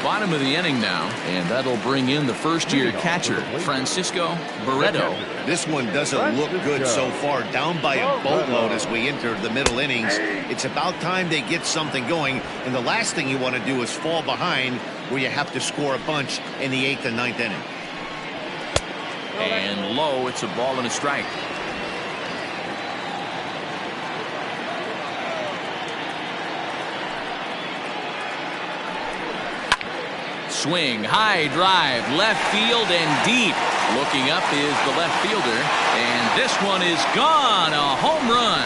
Bottom of the inning now, and that'll bring in the first-year catcher, Francisco Barreto. This one doesn't look good so far. Down by a boatload as we enter the middle innings. It's about time they get something going, and the last thing you want to do is fall behind where you have to score a bunch in the 8th and 9th inning. And low, it's a ball and a strike. Swing, high drive, left field and deep. Looking up is the left fielder, and this one is gone. A home run.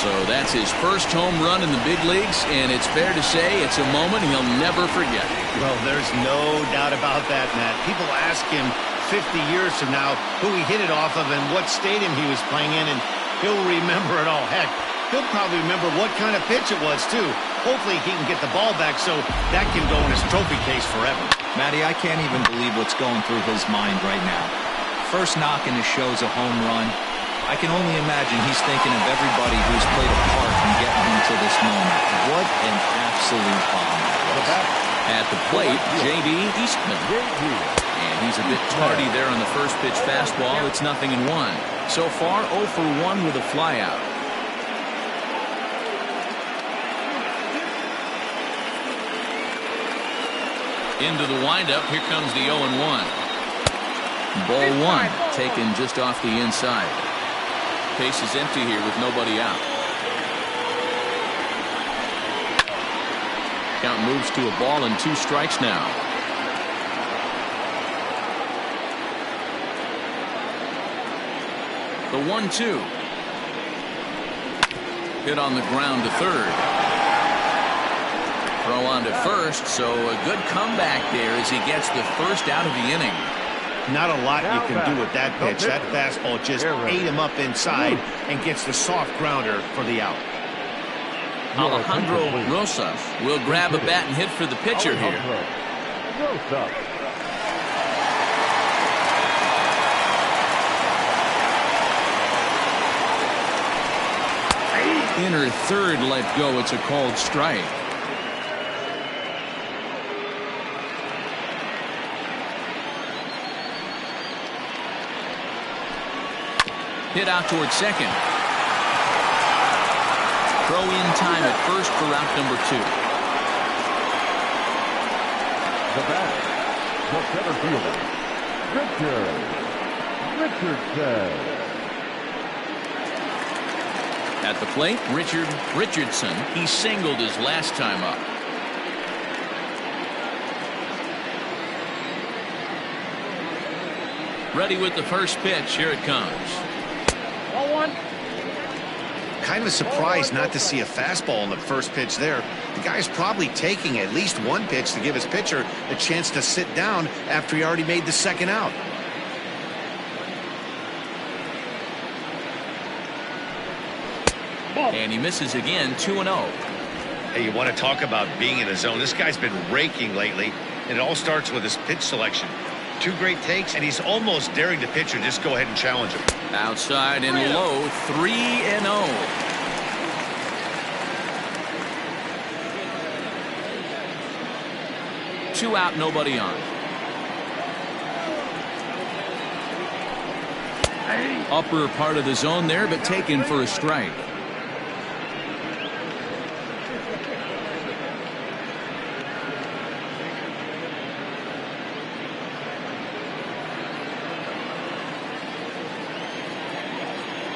So that's his first home run in the big leagues, and it's fair to say it's a moment he'll never forget. Well, there's no doubt about that, Matt. People ask him 50 years from now who he hit it off of and what stadium he was playing in, and he'll remember it all. Heck, he'll probably remember what kind of pitch it was, too. Hopefully he can get the ball back so that can go in his trophy case forever. Matty, I can't even believe what's going through his mind right now. First knock and it shows a home run. I can only imagine he's thinking of everybody who's played a part in getting him to this moment. What an absolute bomb. At the plate, J.D. Eastman. And he's a bit tardy there on the first pitch fastball. It's 0-1. So far, 0 for 1 with a flyout. Into the windup. Here comes the 0-1. Ball 1 taken just off the inside. Base is empty here with nobody out. Count moves to a ball and 2 strikes now. The 1-2. Hit on the ground to third. Throw on to first, so a good comeback there as he gets the first out of the inning. Not a lot you can do with that pitch. That fastball just ate him up inside and gets the soft grounder for the out. Alejandro Rosas will grab a bat and hit for the pitcher here. Inner third let go. It's a called strike. Hit out towards second. Throw in time at first for out number 2. The batter, the center fielder, Richardson. At the plate, Richardson. He singled his last time up. Ready with the first pitch. Here it comes. 0-1. Kind of surprised not to see a fastball on the first pitch there. The guy's probably taking at least one pitch to give his pitcher a chance to sit down after he already made the second out. And he misses again. 2-0. Hey, you want to talk about being in the zone? This guy's been raking lately, and it all starts with his pitch selection. 2 great takes, and he's almost daring the pitcher just go ahead and challenge him. Outside and low. 3-0. Two out, nobody on. Upper part of the zone there, but taken for a strike.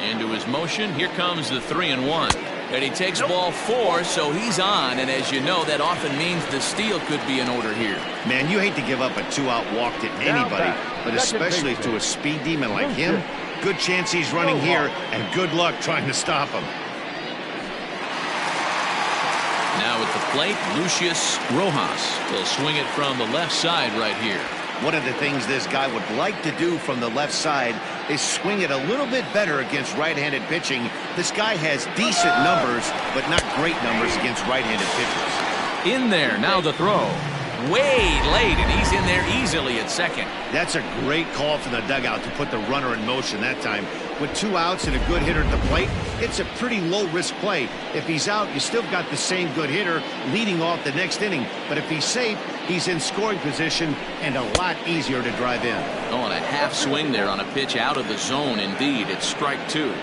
Into his motion. Here comes the 3-1. And he takes ball 4, so he's on. And as you know, that often means the steal could be in order here. Man, you hate to give up a 2-out walk to anybody, but especially to a speed demon like him. Good chance he's running here, and good luck trying to stop him. Now at the plate, Lucius Rojas will swing it from the left side right here. One of the things this guy would like to do from the left side is swing it a little bit better against right-handed pitching. This guy has decent numbers, but not great numbers against right-handed pitchers. In there, now the throw. Way late, and he's in there easily at second. That's a great call from the dugout to put the runner in motion that time. With 2 outs and a good hitter at the plate, it's a pretty low-risk play. If he's out, you still got the same good hitter leading off the next inning. But if he's safe, he's in scoring position and a lot easier to drive in. Oh, and a half swing there on a pitch out of the zone. Indeed, it's strike 2.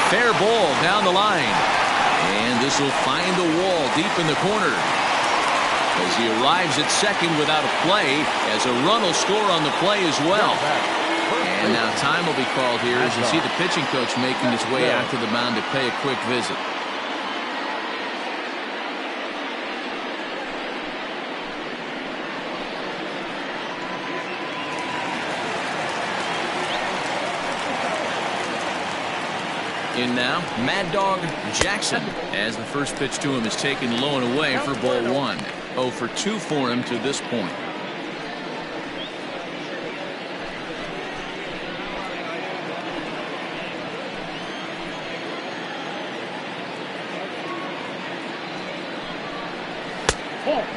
Fair ball down the line. And this will find the wall deep in the corner. As he arrives at second without a play, as a run will score on the play as well. And now time will be called here as you see the pitching coach making his way out to the mound to pay a quick visit. In now, Mad Dog Jackson, as the first pitch to him is taken low and away for ball 1. 0 for 2 for him to this point.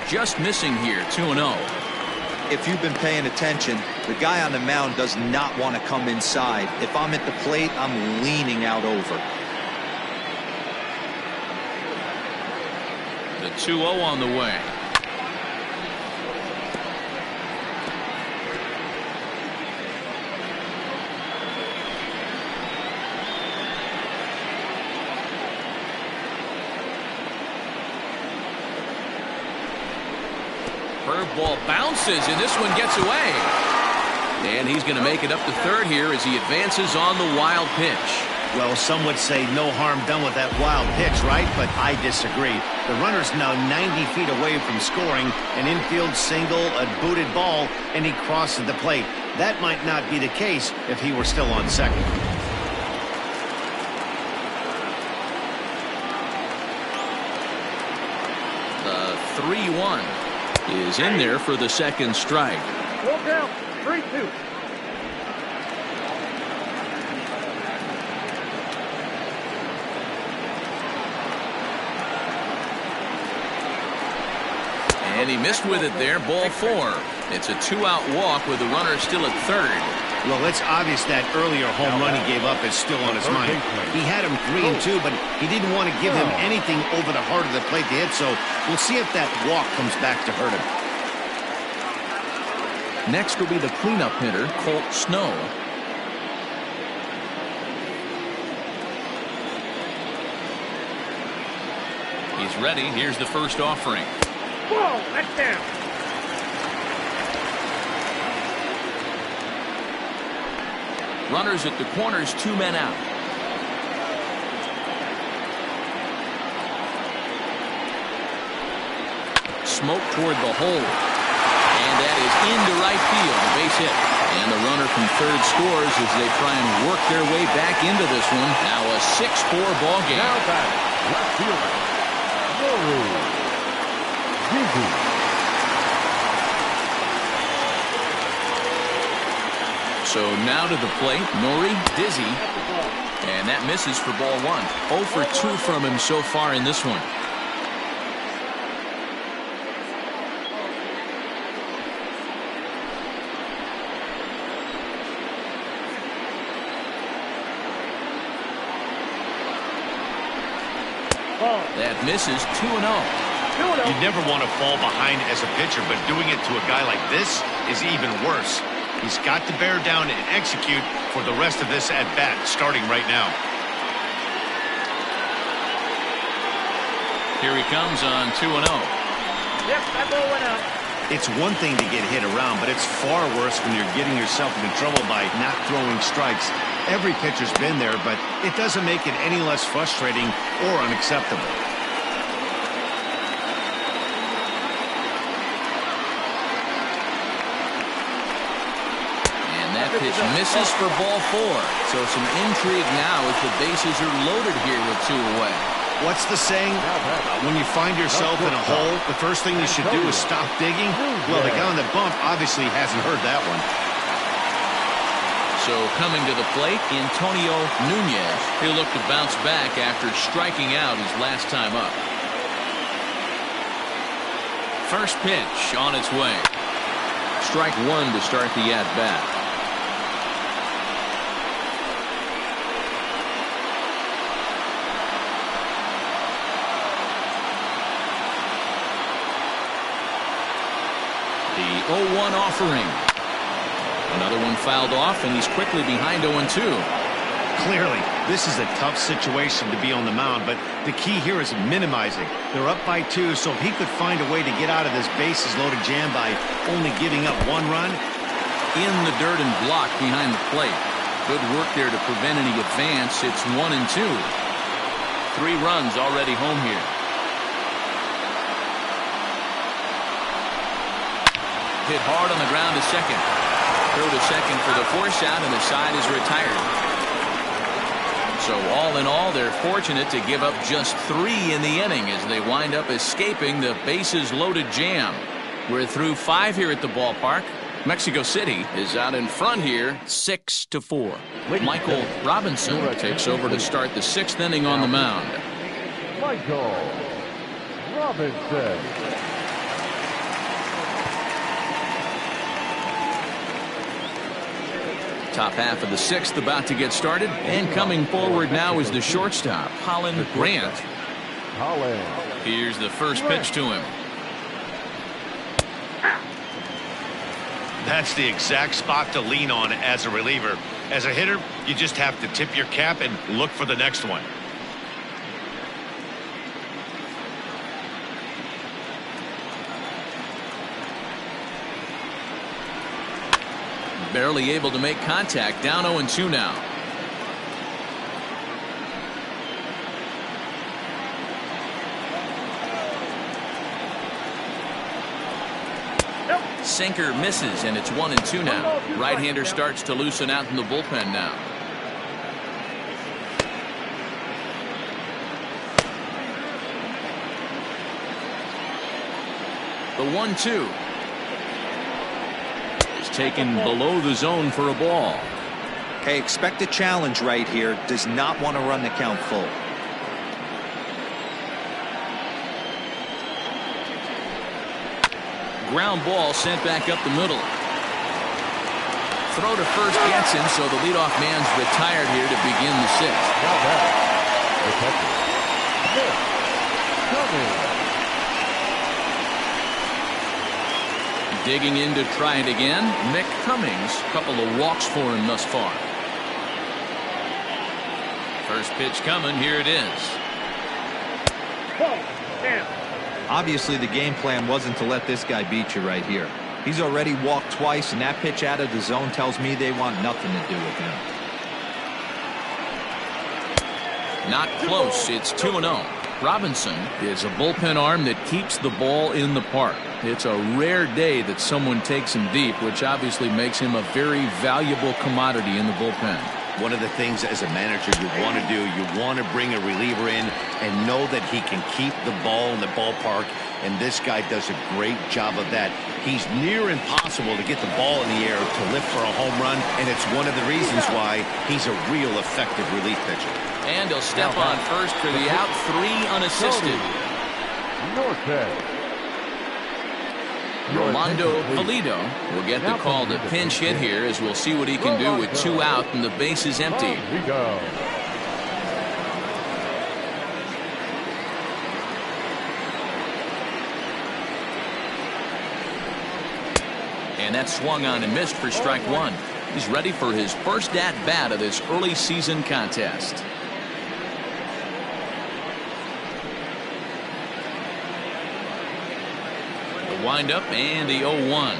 Just missing here, 2-0. If you've been paying attention, the guy on the mound does not want to come inside. If I'm at the plate, I'm leaning out over. The 2-0 on the way. ball bounces, and this one gets away. And he's going to make it up to third here as he advances on the wild pitch. Well, some would say no harm done with that wild pitch, right? But I disagree. The runner's now 90 feet away from scoring. An infield single, a booted ball, and he crosses the plate. That might not be the case if he were still on second. The 3-1 is in there for the second strike. Full count. 3-2. And he missed with it there, ball 4. It's a 2-out walk with the runner still at third. Well, it's obvious that earlier home run he gave up is still on his mind. He had him 3-2, but he didn't want to give him anything over the heart of the plate to hit, so we'll see if that walk comes back to hurt him. Next will be the cleanup hitter, Colt Snow. He's ready. Here's the first offering. Ball, that's down. Runners at the corners, 2 men out. Smoke toward the hole. And that is into right field, a base hit. And the runner from third scores as they try and work their way back into this one. Now a 6-4 ball game. Now back, left fielder, Yoru Dizzy. So now to the plate, Nori Dizzy. And that misses for ball 1. 0 for 2 from him so far in this one. That misses 2-0. You never want to fall behind as a pitcher, but doing it to a guy like this is even worse. He's got to bear down and execute for the rest of this at-bat, starting right now. Here he comes on 2-0. Yep, that ball went out. It's one thing to get hit around, but it's far worse when you're getting yourself into trouble by not throwing strikes. Every pitcher's been there, but it doesn't make it any less frustrating or unacceptable. And that pitch misses for ball 4. So some intrigue now as the bases are loaded here with 2 away. What's the saying? When you find yourself in a hole, the first thing you should do is stop digging. Well, the guy on the bump obviously hasn't heard that one. So coming to the plate, Antonio Nunez. He'll look to bounce back after striking out his last time up. First pitch on its way. Strike 1 to start the at-bat. The 0-1 offering. Another one fouled off, and he's quickly behind 0-2. Clearly, this is a tough situation to be on the mound, but the key here is minimizing. They're up by 2, so if he could find a way to get out of this bases-loaded jam by only giving up 1 run. In the dirt and blocked behind the plate. Good work there to prevent any advance. It's 1-2. 3 runs already home here. Hit hard on the ground to second. Throw to second for the force out, and the side is retired. So all in all, they're fortunate to give up just 3 in the inning as they wind up escaping the bases-loaded jam. We're through 5 here at the ballpark. Mexico City is out in front here, 6-4. Michael Robinson takes over to start the 6th inning on the mound. Michael Robinson. Top half of the 6th about to get started, and coming forward now is the shortstop, Holland Grant. Holland. Here's the first pitch to him. That's the exact spot to lean on as a reliever. As a hitter, you just have to tip your cap and look for the next one. Barely able to make contact. Down 0-2 now. Sinker misses, and it's 1-2 now. Right-hander starts to loosen out in the bullpen now. The 1-2 is taken below the zone for a ball. Hey, expect a challenge right here. Does not want to run the count full. Ground ball sent back up the middle. Throw to first gets him, so the leadoff man's retired here to begin the sixth. Now back, the catcher, Nick Cummings. Digging in to try it again. Mick Cummings, couple of walks for him thus far. First pitch coming. Here it is. Obviously, the game plan wasn't to let this guy beat you right here. He's already walked twice, and that pitch out of the zone tells me they want nothing to do with him. Not close. It's 2-0. Robinson is a bullpen arm that keeps the ball in the park. It's a rare day that someone takes him deep, which obviously makes him a very valuable commodity in the bullpen. One of the things as a manager you want to do, you want to bring a reliever in and know that he can keep the ball in the ballpark, and this guy does a great job of that. He's near impossible to get the ball in the air to lift for a home run, and it's one of the reasons why he's a real effective relief pitcher. And he'll step on first for the out. 3 unassisted. Norte. Rolando Pulido will get the call to pinch hit here, as we'll see what he can do with 2 out and the base is empty. And that swung on and missed for strike 1. He's ready for his first at bat of this early season contest. Wind up and the 0-1.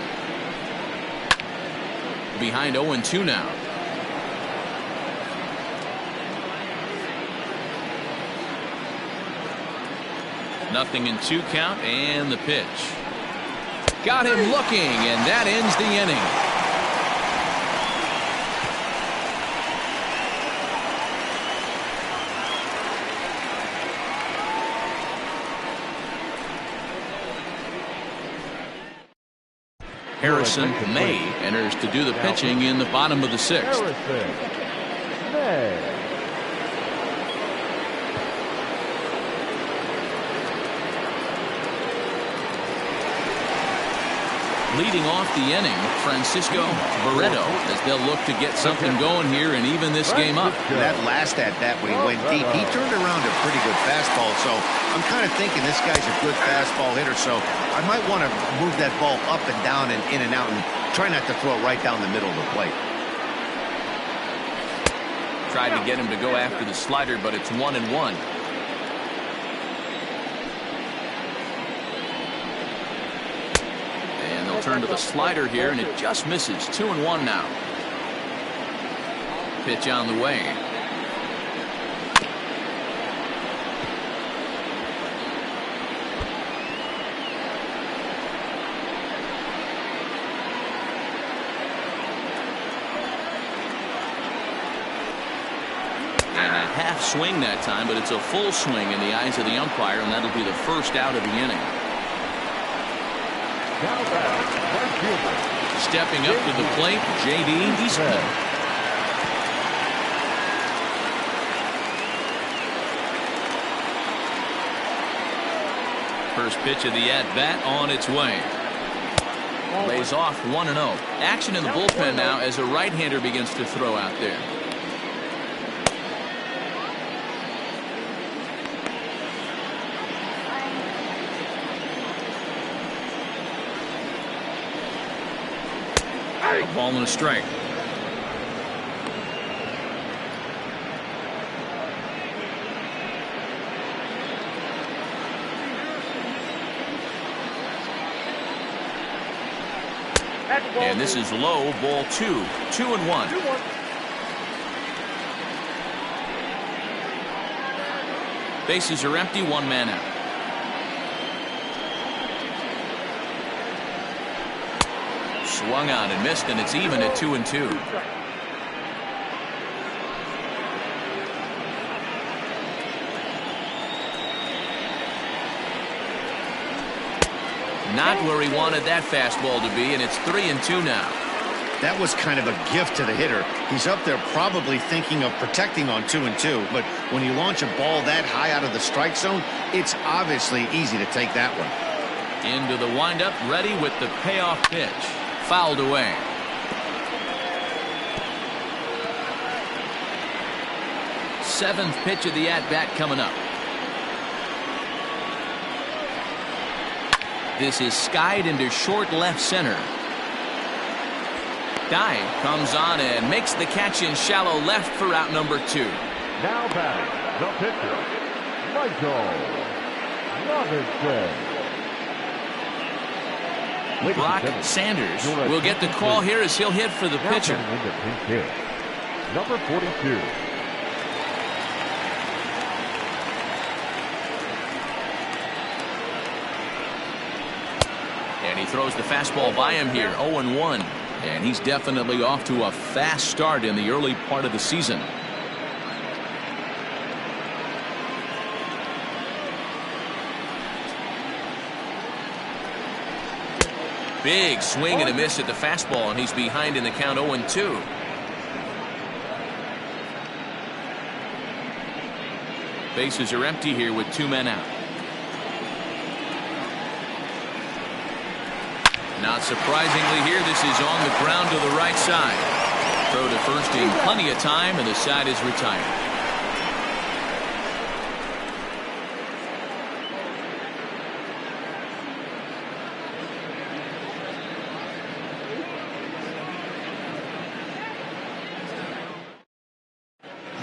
Behind 0-2 now. Nothing in 2 count, and the pitch. Got him looking, and that ends the inning. Harrison May enters to do the pitching in the bottom of the 6th. Leading off the inning, Francisco Barreto, as they'll look to get something going here and even this game up. That last at bat when he went deep, he turned around a pretty good fastball, so I'm kind of thinking this guy's a good fastball hitter, so I might want to move that ball up and down and in and out and try not to throw it right down the middle of the plate. Tried to get him to go after the slider, but it's 1-1. Turn to the slider here, and it just misses. 2-1 now. Pitch on the way. And a half swing that time, but it's a full swing in the eyes of the umpire, and that'll be the first out of the inning. Stepping up to the plate, J.D. Eastman. First pitch of the at-bat on its way. Lays off 1-0. Action in the bullpen now as a right-hander begins to throw out there. A ball and a strike. And this is low, ball 2. 2-1. 2-1. Bases are empty, one man out. Swung on and missed, and it's even at 2-2. Not where he wanted that fastball to be, and it's 3-2 now. That was kind of a gift to the hitter. He's up there probably thinking of protecting on 2-2, but when you launch a ball that high out of the strike zone, it's obviously easy to take that one. Into the windup, ready with the payoff pitch. Fouled away. Seventh pitch of the at-bat coming up. This is skied into short left center. Dye comes on and makes the catch in shallow left for out number 2. Now batting, the pitcher, Michael Robinson. Brock Sanders will get the call here as he'll hit for the pitcher. Number 42. And he throws the fastball by him here, 0-1. And he's definitely off to a fast start in the early part of the season. Big swing and a miss at the fastball, and he's behind in the count 0-2. Bases are empty here with 2 men out. Not surprisingly here, this is on the ground to the right side. Throw to first in plenty of time, and the side is retired.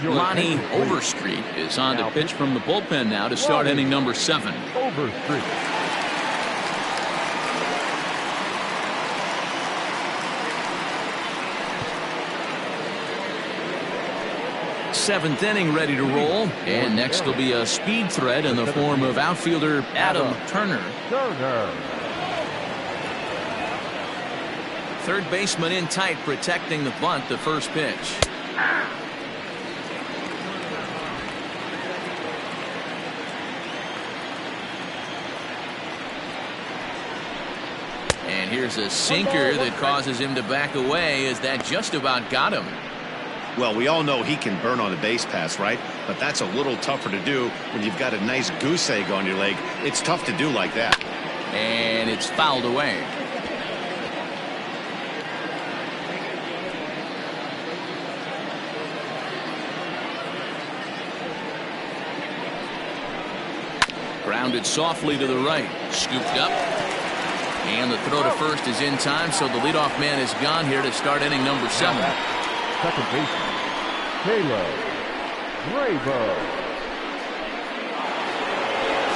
Lonnie Overstreet is on to pitch from the bullpen now to start inning number 7. Overstreet. Seventh inning ready to roll, and next will be a speed threat in the form of outfielder Adam Turner. Third baseman in tight, protecting the bunt, the first pitch. And here's a sinker that causes him to back away, as that just about got him. Well, we all know he can burn on a base pass, right? But that's a little tougher to do when you've got a nice goose egg on your leg. It's tough to do like that. And it's fouled away. Grounded softly to the right. Scooped up. And the throw to first is in time, so the leadoff man is gone here to start inning number 7. Second baseman, Caleb Grabo.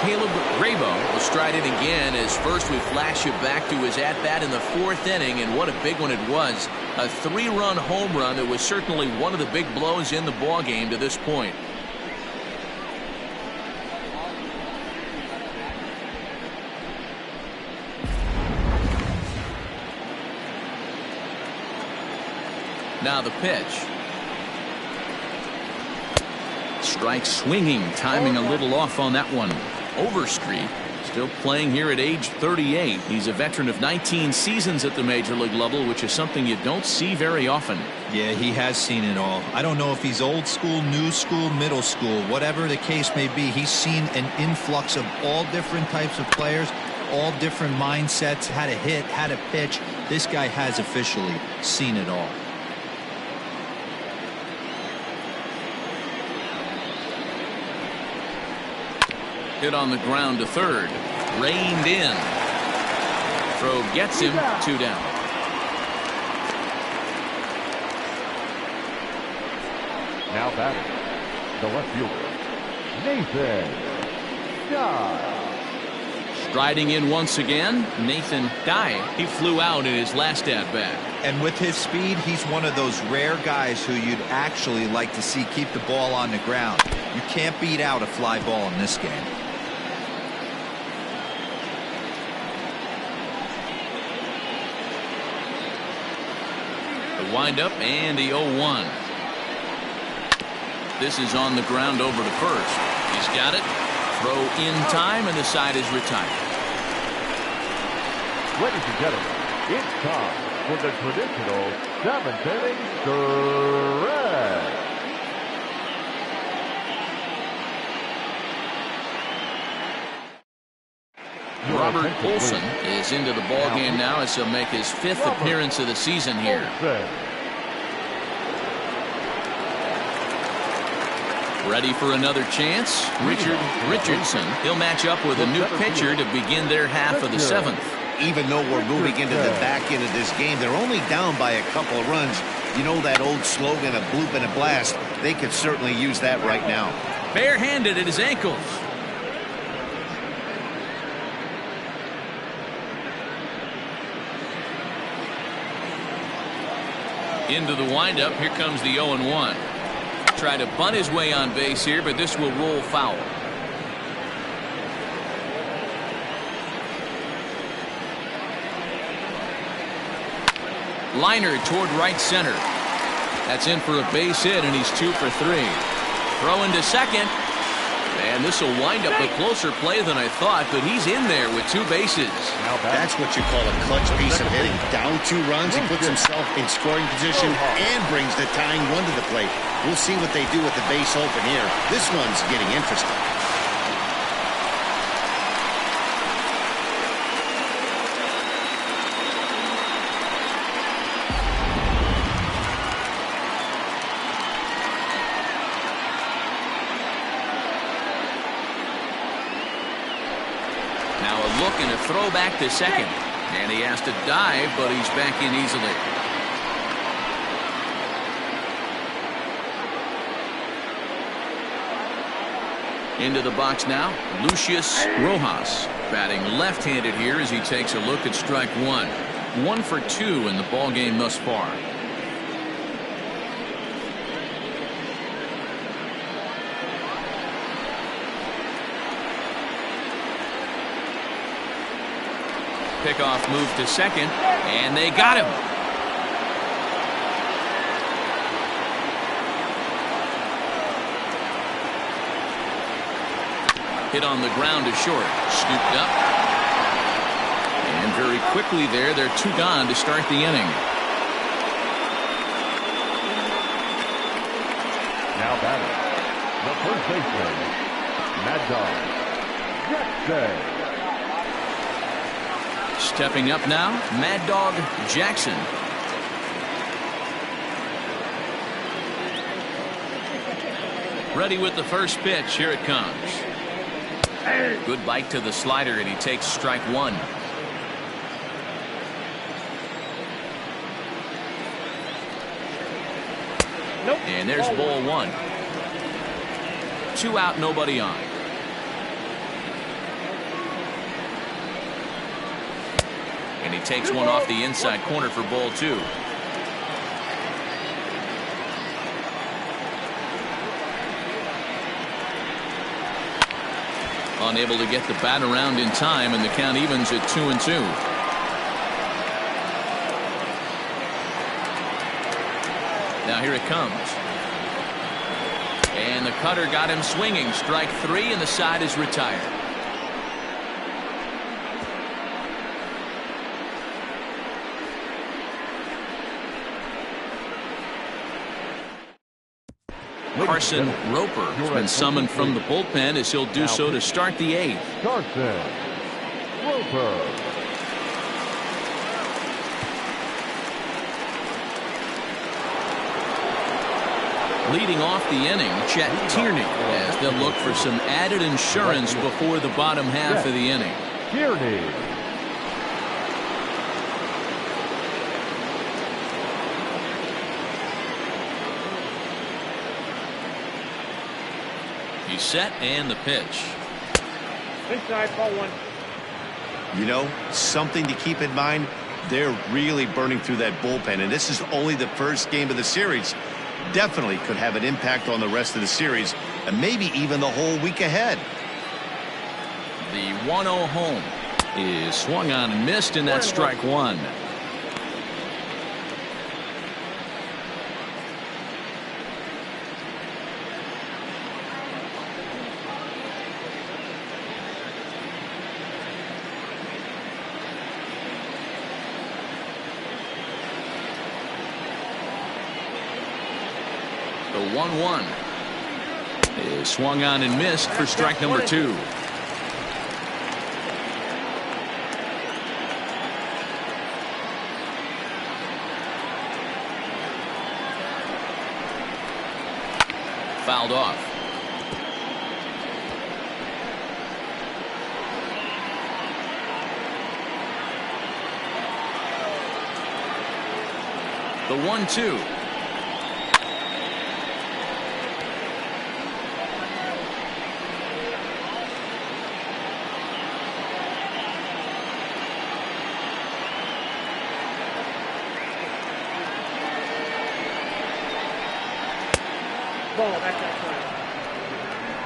Caleb Grabo will stride in again, as first we flash you back to his at-bat in the 4th inning, and what a big one it was. A 3-run home run that was certainly one of the big blows in the ballgame to this point. Now the pitch. Strike swinging, timing a little off on that one. Overstreet still playing here at age 38. He's a veteran of 19 seasons at the major league level, which is something you don't see very often. Yeah, he has seen it all. I don't know if he's old school, new school, middle school, whatever the case may be. He's seen an influx of all different types of players, all different mindsets, how to hit, how to pitch. This guy has officially seen it all. Hit on the ground to third. Reined in. Throw gets him, 2 down. Now batting, the left fielder, Nathan Striding in once again, Nathan Dye. He flew out in his last at-bat. And with his speed, he's one of those rare guys who you'd actually like to see keep the ball on the ground. You can't beat out a fly ball in this game. The windup and the 0-1. This is on the ground over to first. He's got it. Throw in time, and the side is retired. Ladies and gentlemen, it's time for the traditional 7th inning stretch. Robert Olson is into the ball game now as he'll make his 5th appearance of the season here. Ready for another chance. Richard Richardson. He'll match up with a new pitcher to begin their half of the 7th. Even though we're moving into the back end of this game, they're only down by a couple of runs. You know that old slogan, a bloop and a blast. They could certainly use that right now. Barehanded at his ankles. Into the windup. Here comes the 0-1. Try to bunt his way on base here, but this will roll foul. Liner toward right center. That's in for a base hit, and he's 2 for 3. Throw into second. And this will wind up a closer play than I thought, but he's in there with 2 bases. That's what you call a clutch piece of hitting. Down 2 runs, he puts himself in scoring position and brings the tying run to the plate. We'll see what they do with the base open here. This one's getting interesting. Now a look and a throw back to second. And he has to dive, but he's back in easily. Into the box now, Lucius Rojas. Batting left-handed here as he takes a look at strike 1. 1 for 2 in the ball game thus far. Pickoff move to second, and they got him. Hit on the ground to short. Scooped up. And very quickly there, they're 2 gone to start the inning. Now batting, the first baseman, Mad Dog Jackson. Stepping up now, Mad Dog Jackson. Ready with the first pitch. Here it comes. Good bite to the slider, and he takes strike 1. Nope. And there's ball 1. 2 out, nobody on. And he takes one off the inside corner for ball 2. Unable to get the bat around in time, and the count evens at 2-2. Now here it comes. And the cutter got him swinging. Strike 3, and the side is retired. Carson Roper has been summoned from the bullpen as he'll do so to start the 8th. Carson Roper. Leading off the inning, Chet Tierney, as they'll look for some added insurance before the bottom half of the inning. Tierney. He's set, and the pitch. Inside, ball 1. You know, something to keep in mind, they're really burning through that bullpen, and this is only the first game of the series. Definitely could have an impact on the rest of the series, and maybe even the whole week ahead. The 1-0 home is swung on and missed, and that's strike one. The 1-1 is swung on and missed for strike number two. Fouled off. The 1-2.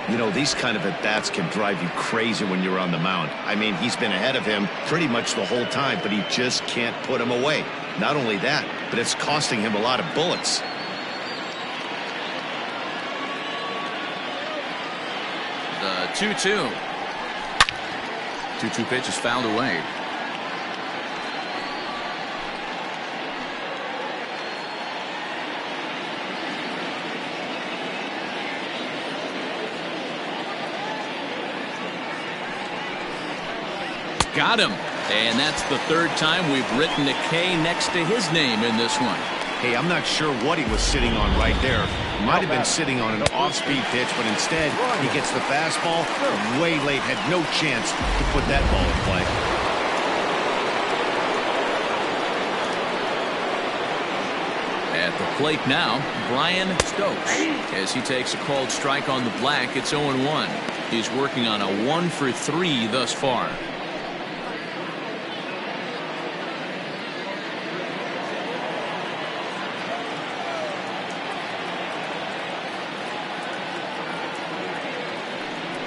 You know, these kind of at-bats can drive you crazy when you're on the mound. I mean, he's been ahead of him pretty much the whole time, but he just can't put him away. Not only that, but it's costing him a lot of bullets. The 2-2. 2-2 pitch is fouled away. Got him. And that's the third time we've written a K next to his name in this one. Hey, I'm not sure what he was sitting on right there. Might have been sitting on an off-speed pitch, but instead he gets the fastball way late. Had no chance to put that ball in play. At the plate now, Brian Stokes. As he takes a called strike on the black, it's 0-1. He's working on a 1-for-3 thus far.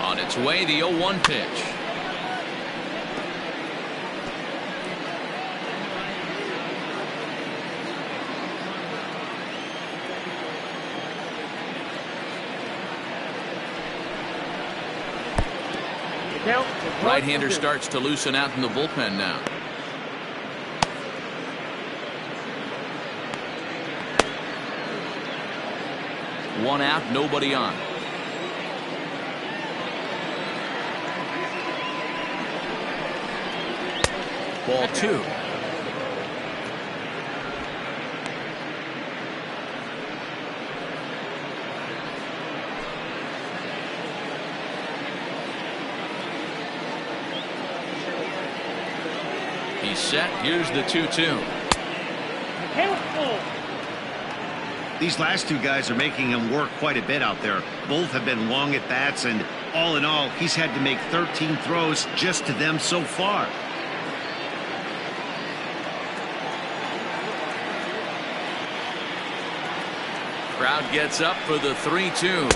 On its way, the 0-1 pitch. Right-hander starts to loosen out in the bullpen now. One out, nobody on. Ball two. He's set. Here's the 2-2. These last two guys are making him work quite a bit out there. Both have been long at bats, and all in all, he's had to make 13 throws just to them so far. Crowd gets up for the 3-2.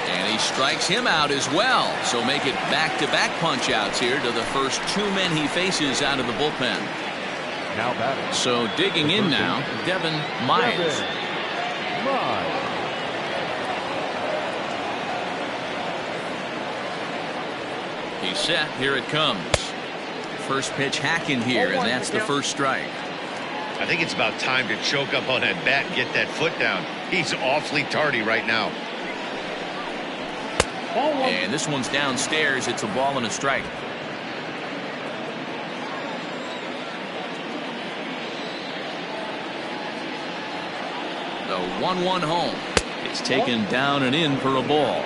And he strikes him out as well. So make it back-to-back punch-outs here to the first two men he faces out of the bullpen. Now batting. So digging in now, Devin Myers. He's set. Here it comes. First pitch hack in here, and that's the first strike. I think it's about time to choke up on that bat and get that foot down. He's awfully tardy right now. And this one's downstairs. It's a ball and a strike. The 1-1 home. It's taken down and in for a ball.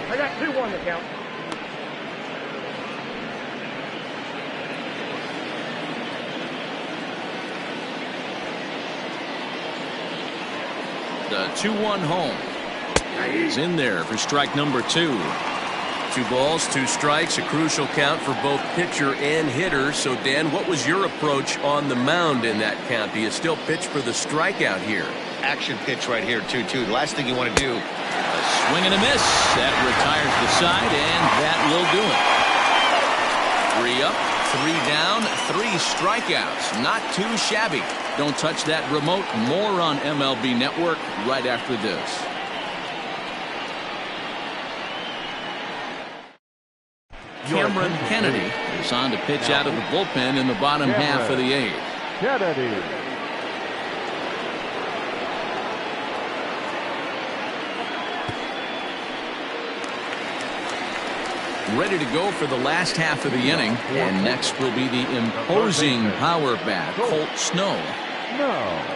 I got 2-1 to count. The 2-1 home is in there for strike number two. 2 balls, 2 strikes, a crucial count for both pitcher and hitter. So, Dan, what was your approach on the mound in that count? Do you still pitch for the strikeout here? Action pitch right here, 2-2. The last thing you want to do. A swing and a miss. That retires the side, and that will do it. 3 up, 3 down, 3 strikeouts. Not too shabby. Don't touch that remote. More on MLB Network right after this. Cameron Kennedy is on to pitch out of the bullpen in the bottom half of the 8th. Kennedy. Ready to go for the last half of the inning. And next will be the imposing power bat, Colt Snow. No.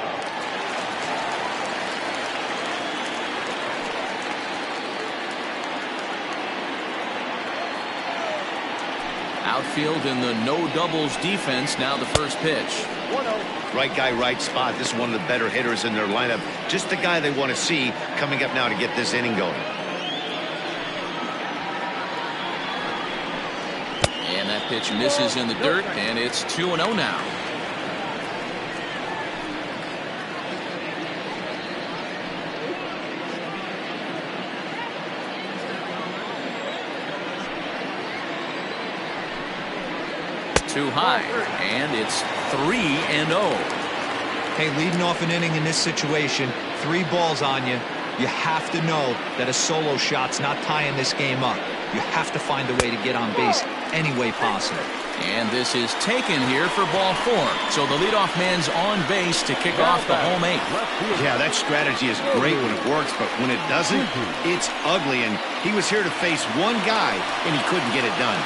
Outfield in the no doubles defense. Now the first pitch. Right guy, right spot. This is one of the better hitters in their lineup. Just the guy they want to see coming up now to get this inning going. And that pitch misses in the dirt, and it's 2-0 now. Too high, and it's 3-0. Hey, leading off an inning in this situation, 3 balls on you. You have to know that a solo shot's not tying this game up. You have to find a way to get on base any way possible. And this is taken here for ball 4. So the leadoff man's on base to kick off the home 8th. Yeah, that strategy is great when it works, but when it doesn't, it's ugly. And he was here to face one guy, and he couldn't get it done.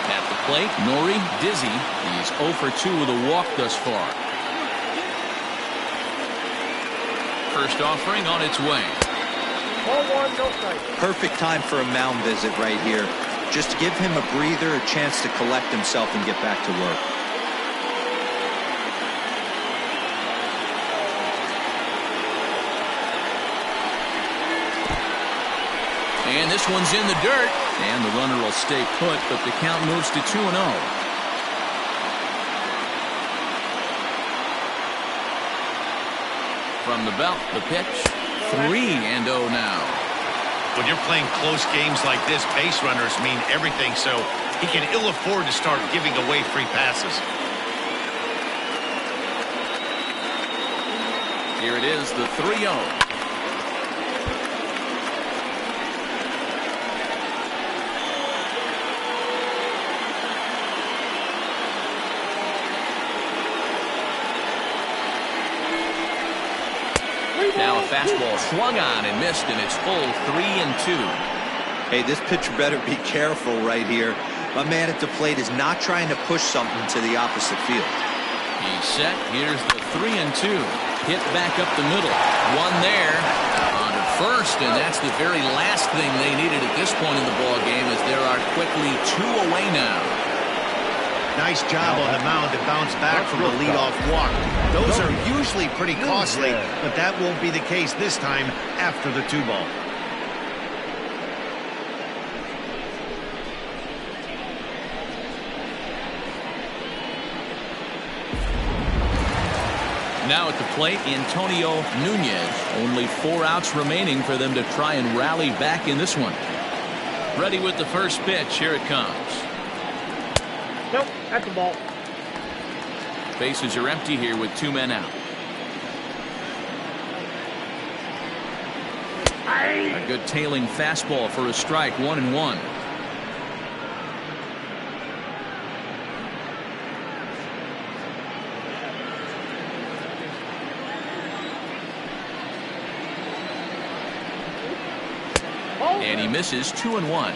At the plate, Nori Dizzy. He's 0 for 2 with a walk thus far. First offering on its way. Ball 1, no strike. Perfect time for a mound visit right here. Just to give him a breather, a chance to collect himself and get back to work. And this one's in the dirt. And the runner will stay put, but the count moves to 2-0. From the belt, the pitch. 3-0 now. When you're playing close games like this, base runners mean everything, so he can ill afford to start giving away free passes. Here it is, the 3-0. Now a fastball swung on and missed, and it's full 3-2. Hey, this pitcher better be careful right here. My man at the plate is not trying to push something to the opposite field. He's set. Here's the 3-2. Hit back up the middle. One there on to first, and that's the very last thing they needed at this point in the ball game, as there are quickly 2 away now. Nice job on the mound to bounce back from the leadoff walk. Those are usually pretty costly, but that won't be the case this time after the 2-ball. Now at the plate, Antonio Nunez. Only 4 outs remaining for them to try and rally back in this one. Ready with the first pitch. Here it comes. Nope, that's the ball. Bases are empty here with 2 men out. A good tailing fastball for a strike. 1-1. And he misses. 2-1.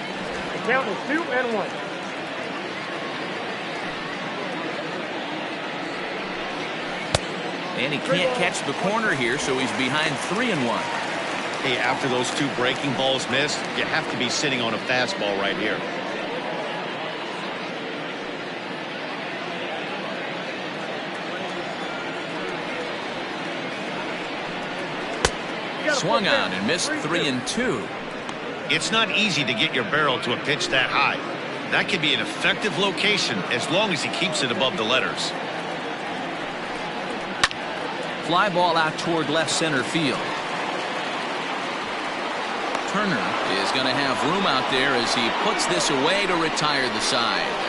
The count is 2-1. And he can't catch the corner here, so he's behind 3-1. Hey, after those 2 breaking balls missed, you have to be sitting on a fastball right here. Swung on and missed. 3-2. It's not easy to get your barrel to a pitch that high. That can be an effective location as long as he keeps it above the letters. Fly ball out toward left center field. Turner is going to have room out there as he puts this away to retire the side.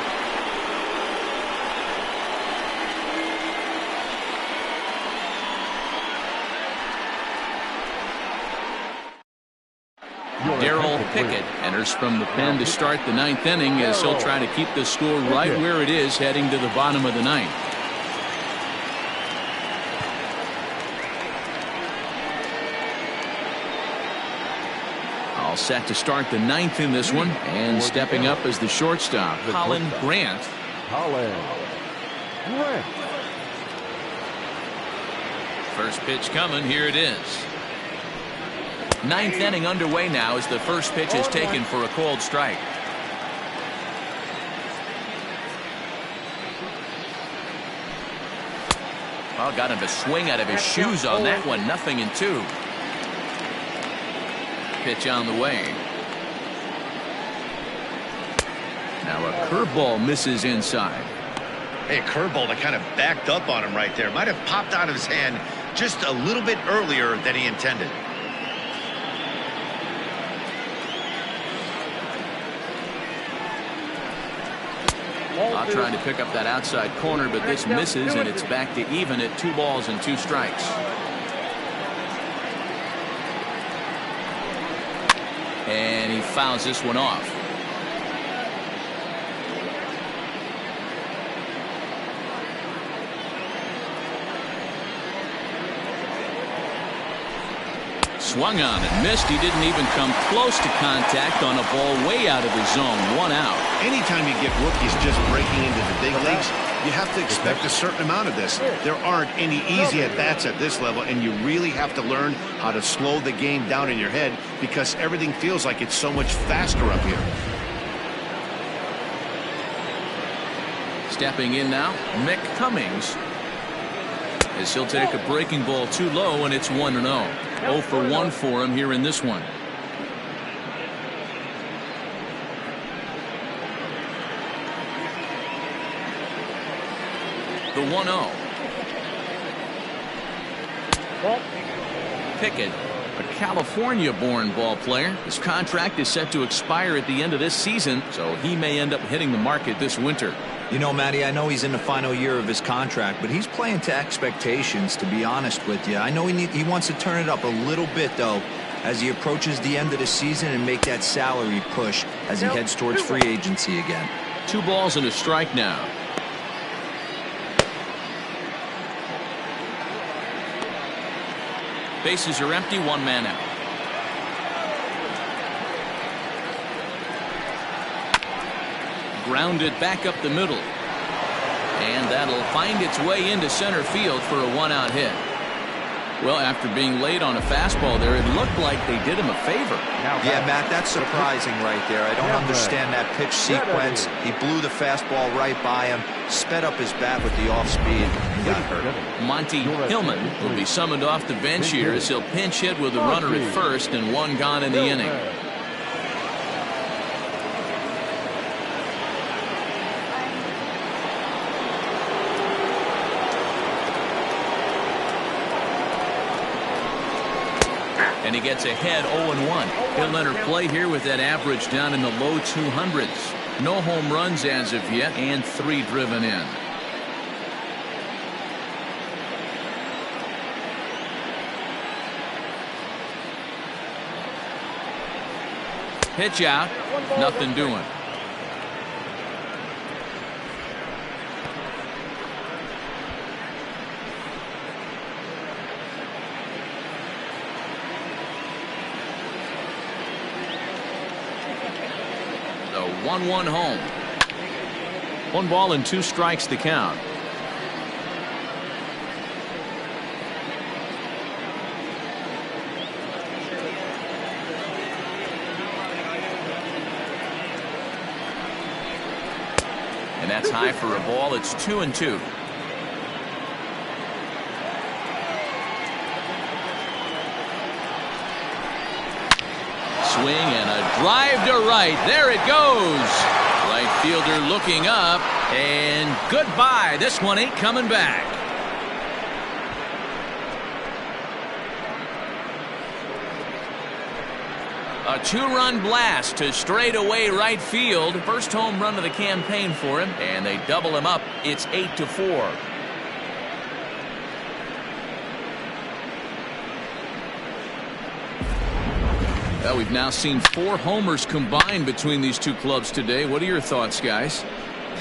Darrell Pickett enters from the pen to start the ninth inning as he'll try to keep the score right where it is heading to the bottom of the ninth. All set to start the ninth in this one, and stepping up as the shortstop, Colin Grant. First pitch coming. Here it is. Ninth inning underway now as the first pitch is taken for a called strike. Well, got him to swing out of his shoes on that one. 0-2. Pitch on the way. Now a curveball misses inside. Hey, a curveball that kind of backed up on him right there. Might have popped out of his hand just a little bit earlier than he intended. Trying to pick up that outside corner, but this misses, and it's back to even at 2 balls and 2 strikes. And he fouls this one off. Swung on and missed. He didn't even come close to contact on a ball way out of his zone. 1 out. Anytime you get rookies just breaking into the big leagues, you have to expect a certain amount of this. There aren't any easy at-bats at this level, and you really have to learn how to slow the game down in your head because everything feels like it's so much faster up here. Stepping in now, Mick Cummings. As he'll take a breaking ball too low, and it's 1-0. 0 for 1 for him here in this one. The 1-0. Pickett, a California-born ball player. His contract is set to expire at the end of this season, so he may end up hitting the market this winter. You know, Matty, I know he's in the final year of his contract, but he's playing to expectations, to be honest with you. I know he wants to turn it up a little bit, though, as he approaches the end of the season and make that salary push as he heads towards free agency again. 2 balls and a strike now. Bases are empty, 1 man out. Grounded back up the middle. And that'll find its way into center field for a 1-out hit. Well, after being late on a fastball there, it looked like they did him a favor. Yeah, Matt, that's surprising right there. I don't understand that pitch sequence. He blew the fastball right by him, sped up his bat with the off speed, and got hurt. Monty Hillman will be summoned off the bench here as he'll pinch hit with a runner at first and 1 gone in the inning. And he gets ahead 0-1. He'll enter play here with that average down in the low 200s. No home runs as of yet, and 3 driven in. Pitch out, nothing doing. The 1-1 home. 1 ball and 2 strikes to count. And that's high for a ball. It's 2-2. swing and a drive to right. There it goes. Right fielder looking up, and goodbye. This one ain't coming back. A 2-run blast to straightaway right field. First home run of the campaign for him, and they double him up. It's 8-4. Well, we've now seen 4 homers combined between these two clubs today. What are your thoughts, guys?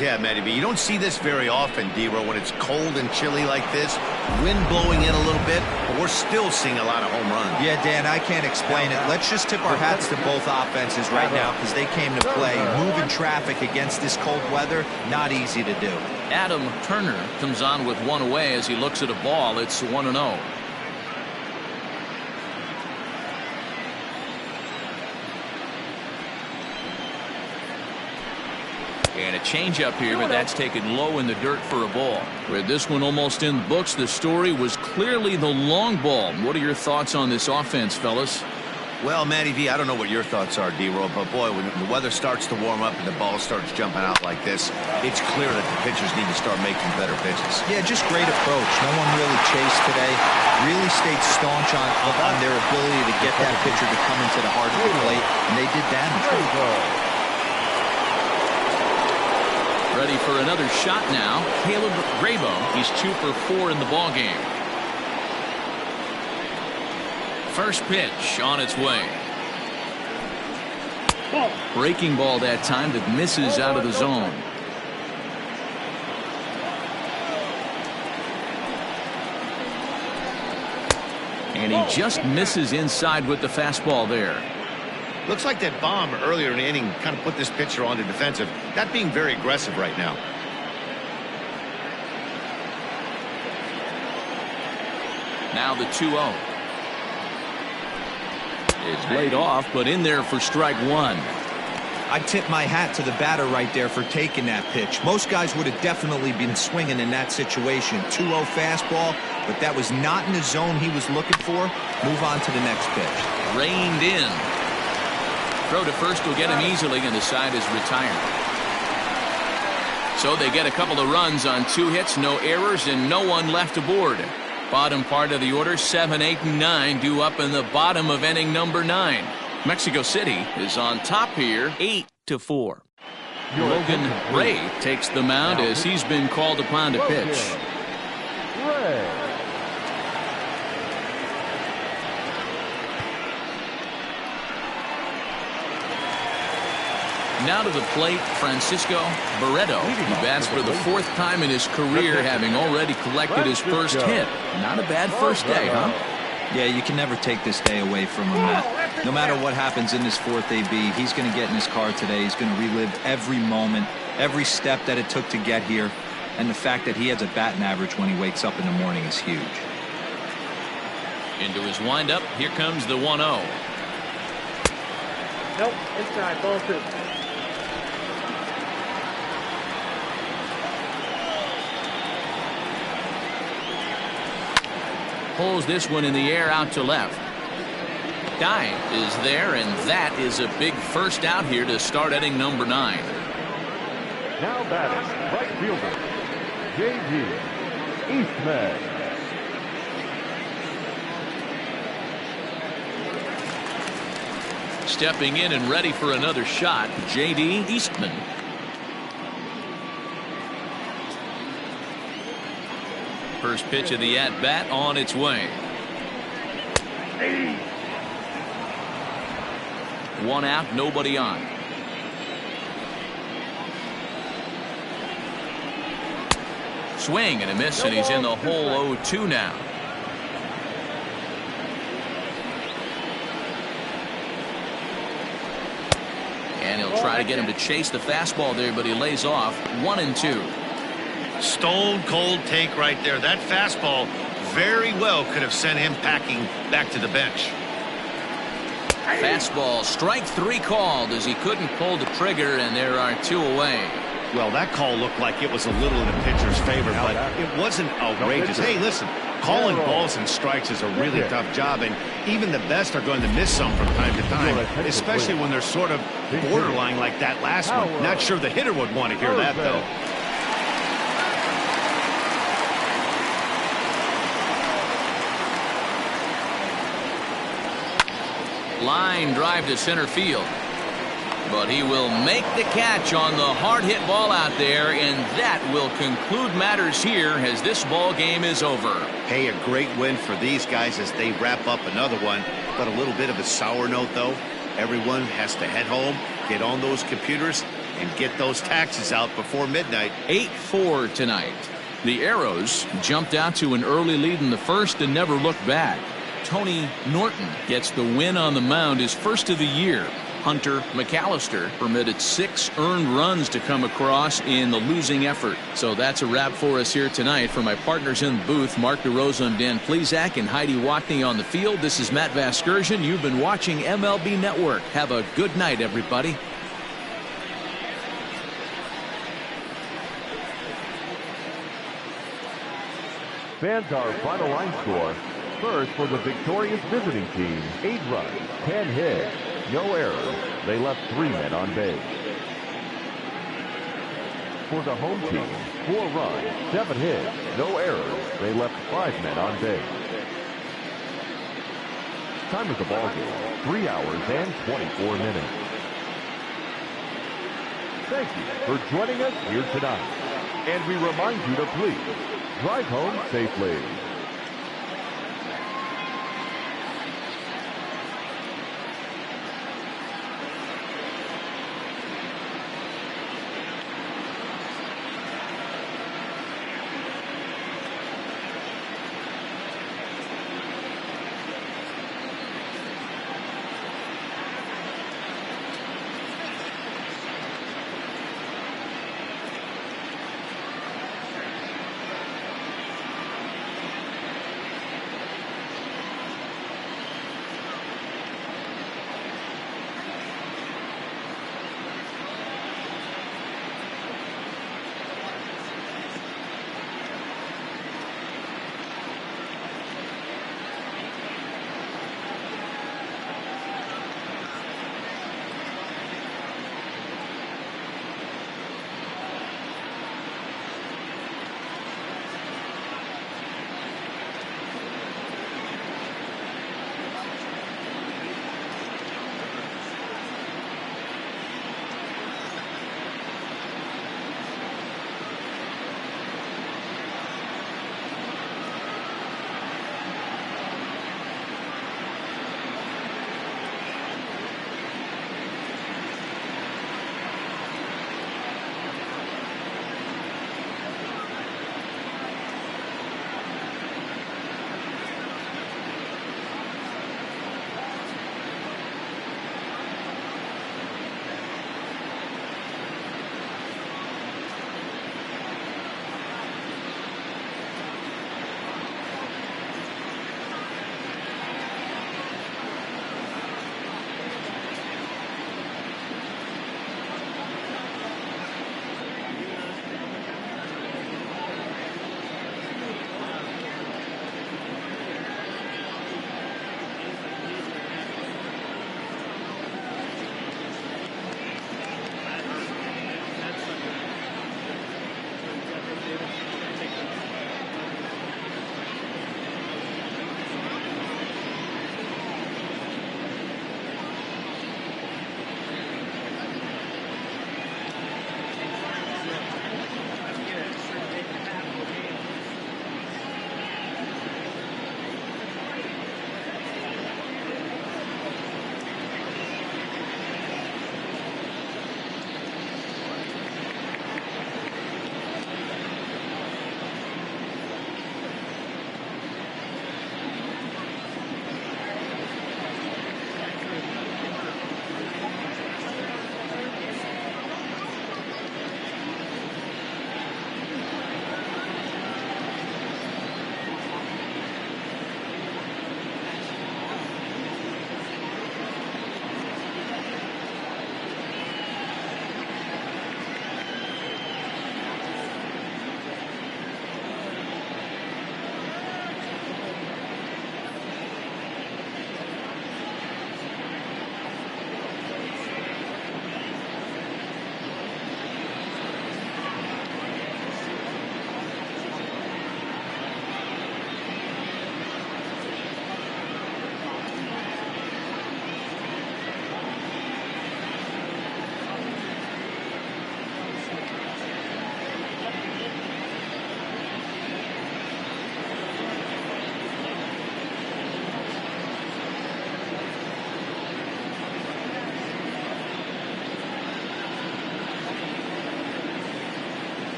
Yeah, Matty B, you don't see this very often, D-Row, when it's cold and chilly like this. Wind blowing in a little bit, but we're still seeing a lot of home runs. Yeah, Dan, I can't explain it. Let's just tip our hats to both offenses right now because they came to play. Moving traffic against this cold weather, not easy to do. Adam Turner comes on with one away as he looks at a ball. It's 1-0. And a changeup here, but that's taken low in the dirt for a ball. With this one almost in the books, the story was clearly the long ball. What are your thoughts on this offense, fellas? Well, Matty V, I don't know what your thoughts are, D-Row, but boy, when the weather starts to warm up and the ball starts jumping out like this, it's clear that the pitchers need to start making better pitches. Yeah, just great approach. No one really chased today. Really stayed staunch on their ability to get that pitcher to come into the heart of the plate, and they did damage. Ready for another shot now. Caleb Grabo. He's 2 for 4 in the ball game. First pitch on its way. Breaking ball that time that misses out of the zone. And he just misses inside with the fastball there. Looks like that bomb earlier in the inning kind of put this pitcher on the defensive. That being very aggressive right now. Now the 2-0. It's laid off, but in there for strike one. I tip my hat to the batter right there for taking that pitch. Most guys would have definitely been swinging in that situation. 2-0 fastball, but that was not in the zone he was looking for. Move on to the next pitch. Reined in. Throw to first will get him easily, and the side is retired. So they get a couple of runs on 2 hits, no errors, and no one left aboard. Bottom part of the order, 7, 8, and 9 due up in the bottom of inning number 9. Mexico City is on top here, 8-4. Logan Ray takes the mound as he's been called upon to pitch. Now to the plate, Francisco Barreto, who bats for the 4th time in his career, having already collected his first hit. Not a bad first day, huh? Yeah, you can never take this day away from him, Matt. No matter what happens in this 4th AB, he's going to get in his car today. He's going to relive every moment, every step that it took to get here. And the fact that he has a batting average when he wakes up in the morning is huge. Into his windup, here comes the 1-0. Nope, inside, ball 2. Pulls this one in the air out to left. Dive is there, and that is a big first out here to start inning number 9. Now batting, right fielder, J.D. Eastman. Stepping in and ready for another shot, J.D. Eastman. First pitch of the at-bat on its way. 1 out, nobody on. Swing and a miss, and he's in the hole 0-2 now. And he'll try to get him to chase the fastball there, but he lays off. 1-2. Stone cold take right there. That fastball very well could have sent him packing back to the bench. Fastball, strike 3 called as he couldn't pull the trigger, and there are 2 away. Well, that call looked like it was a little in the pitcher's favor, but it wasn't outrageous. Hey, listen, Calling balls and strikes is a really tough job, and even the best are going to miss some from time to time, especially when they're sort of borderline like that last one. Not sure the hitter would want to hear that, though. Line drive to center field. But he will make the catch on the hard hit ball out there, and that will conclude matters here as this ball game is over. Hey, a great win for these guys as they wrap up another one, but a little bit of a sour note, though. Everyone has to head home, get on those computers, and get those taxes out before midnight. 8-4 tonight. The Arrows jumped out to an early lead in the first and never looked back. Tony Norton gets the win on the mound, his first of the year. Hunter McAllister permitted 6 earned runs to come across in the losing effort. So that's a wrap for us here tonight. For my partners in the booth, Mark DeRosa and Dan Plesac and Heidi Watney on the field, this is Matt Vasgersian. You've been watching MLB Network. Have a good night, everybody. Fans, our final line score. First, for the victorious visiting team, 8 runs, 10 hits, no errors. They left 3 men on base. For the home team, 4 runs, 7 hits, no errors. They left 5 men on base. Time of the ball game, 3 hours and 24 minutes. Thank you for joining us here tonight. And we remind you to please drive home safely.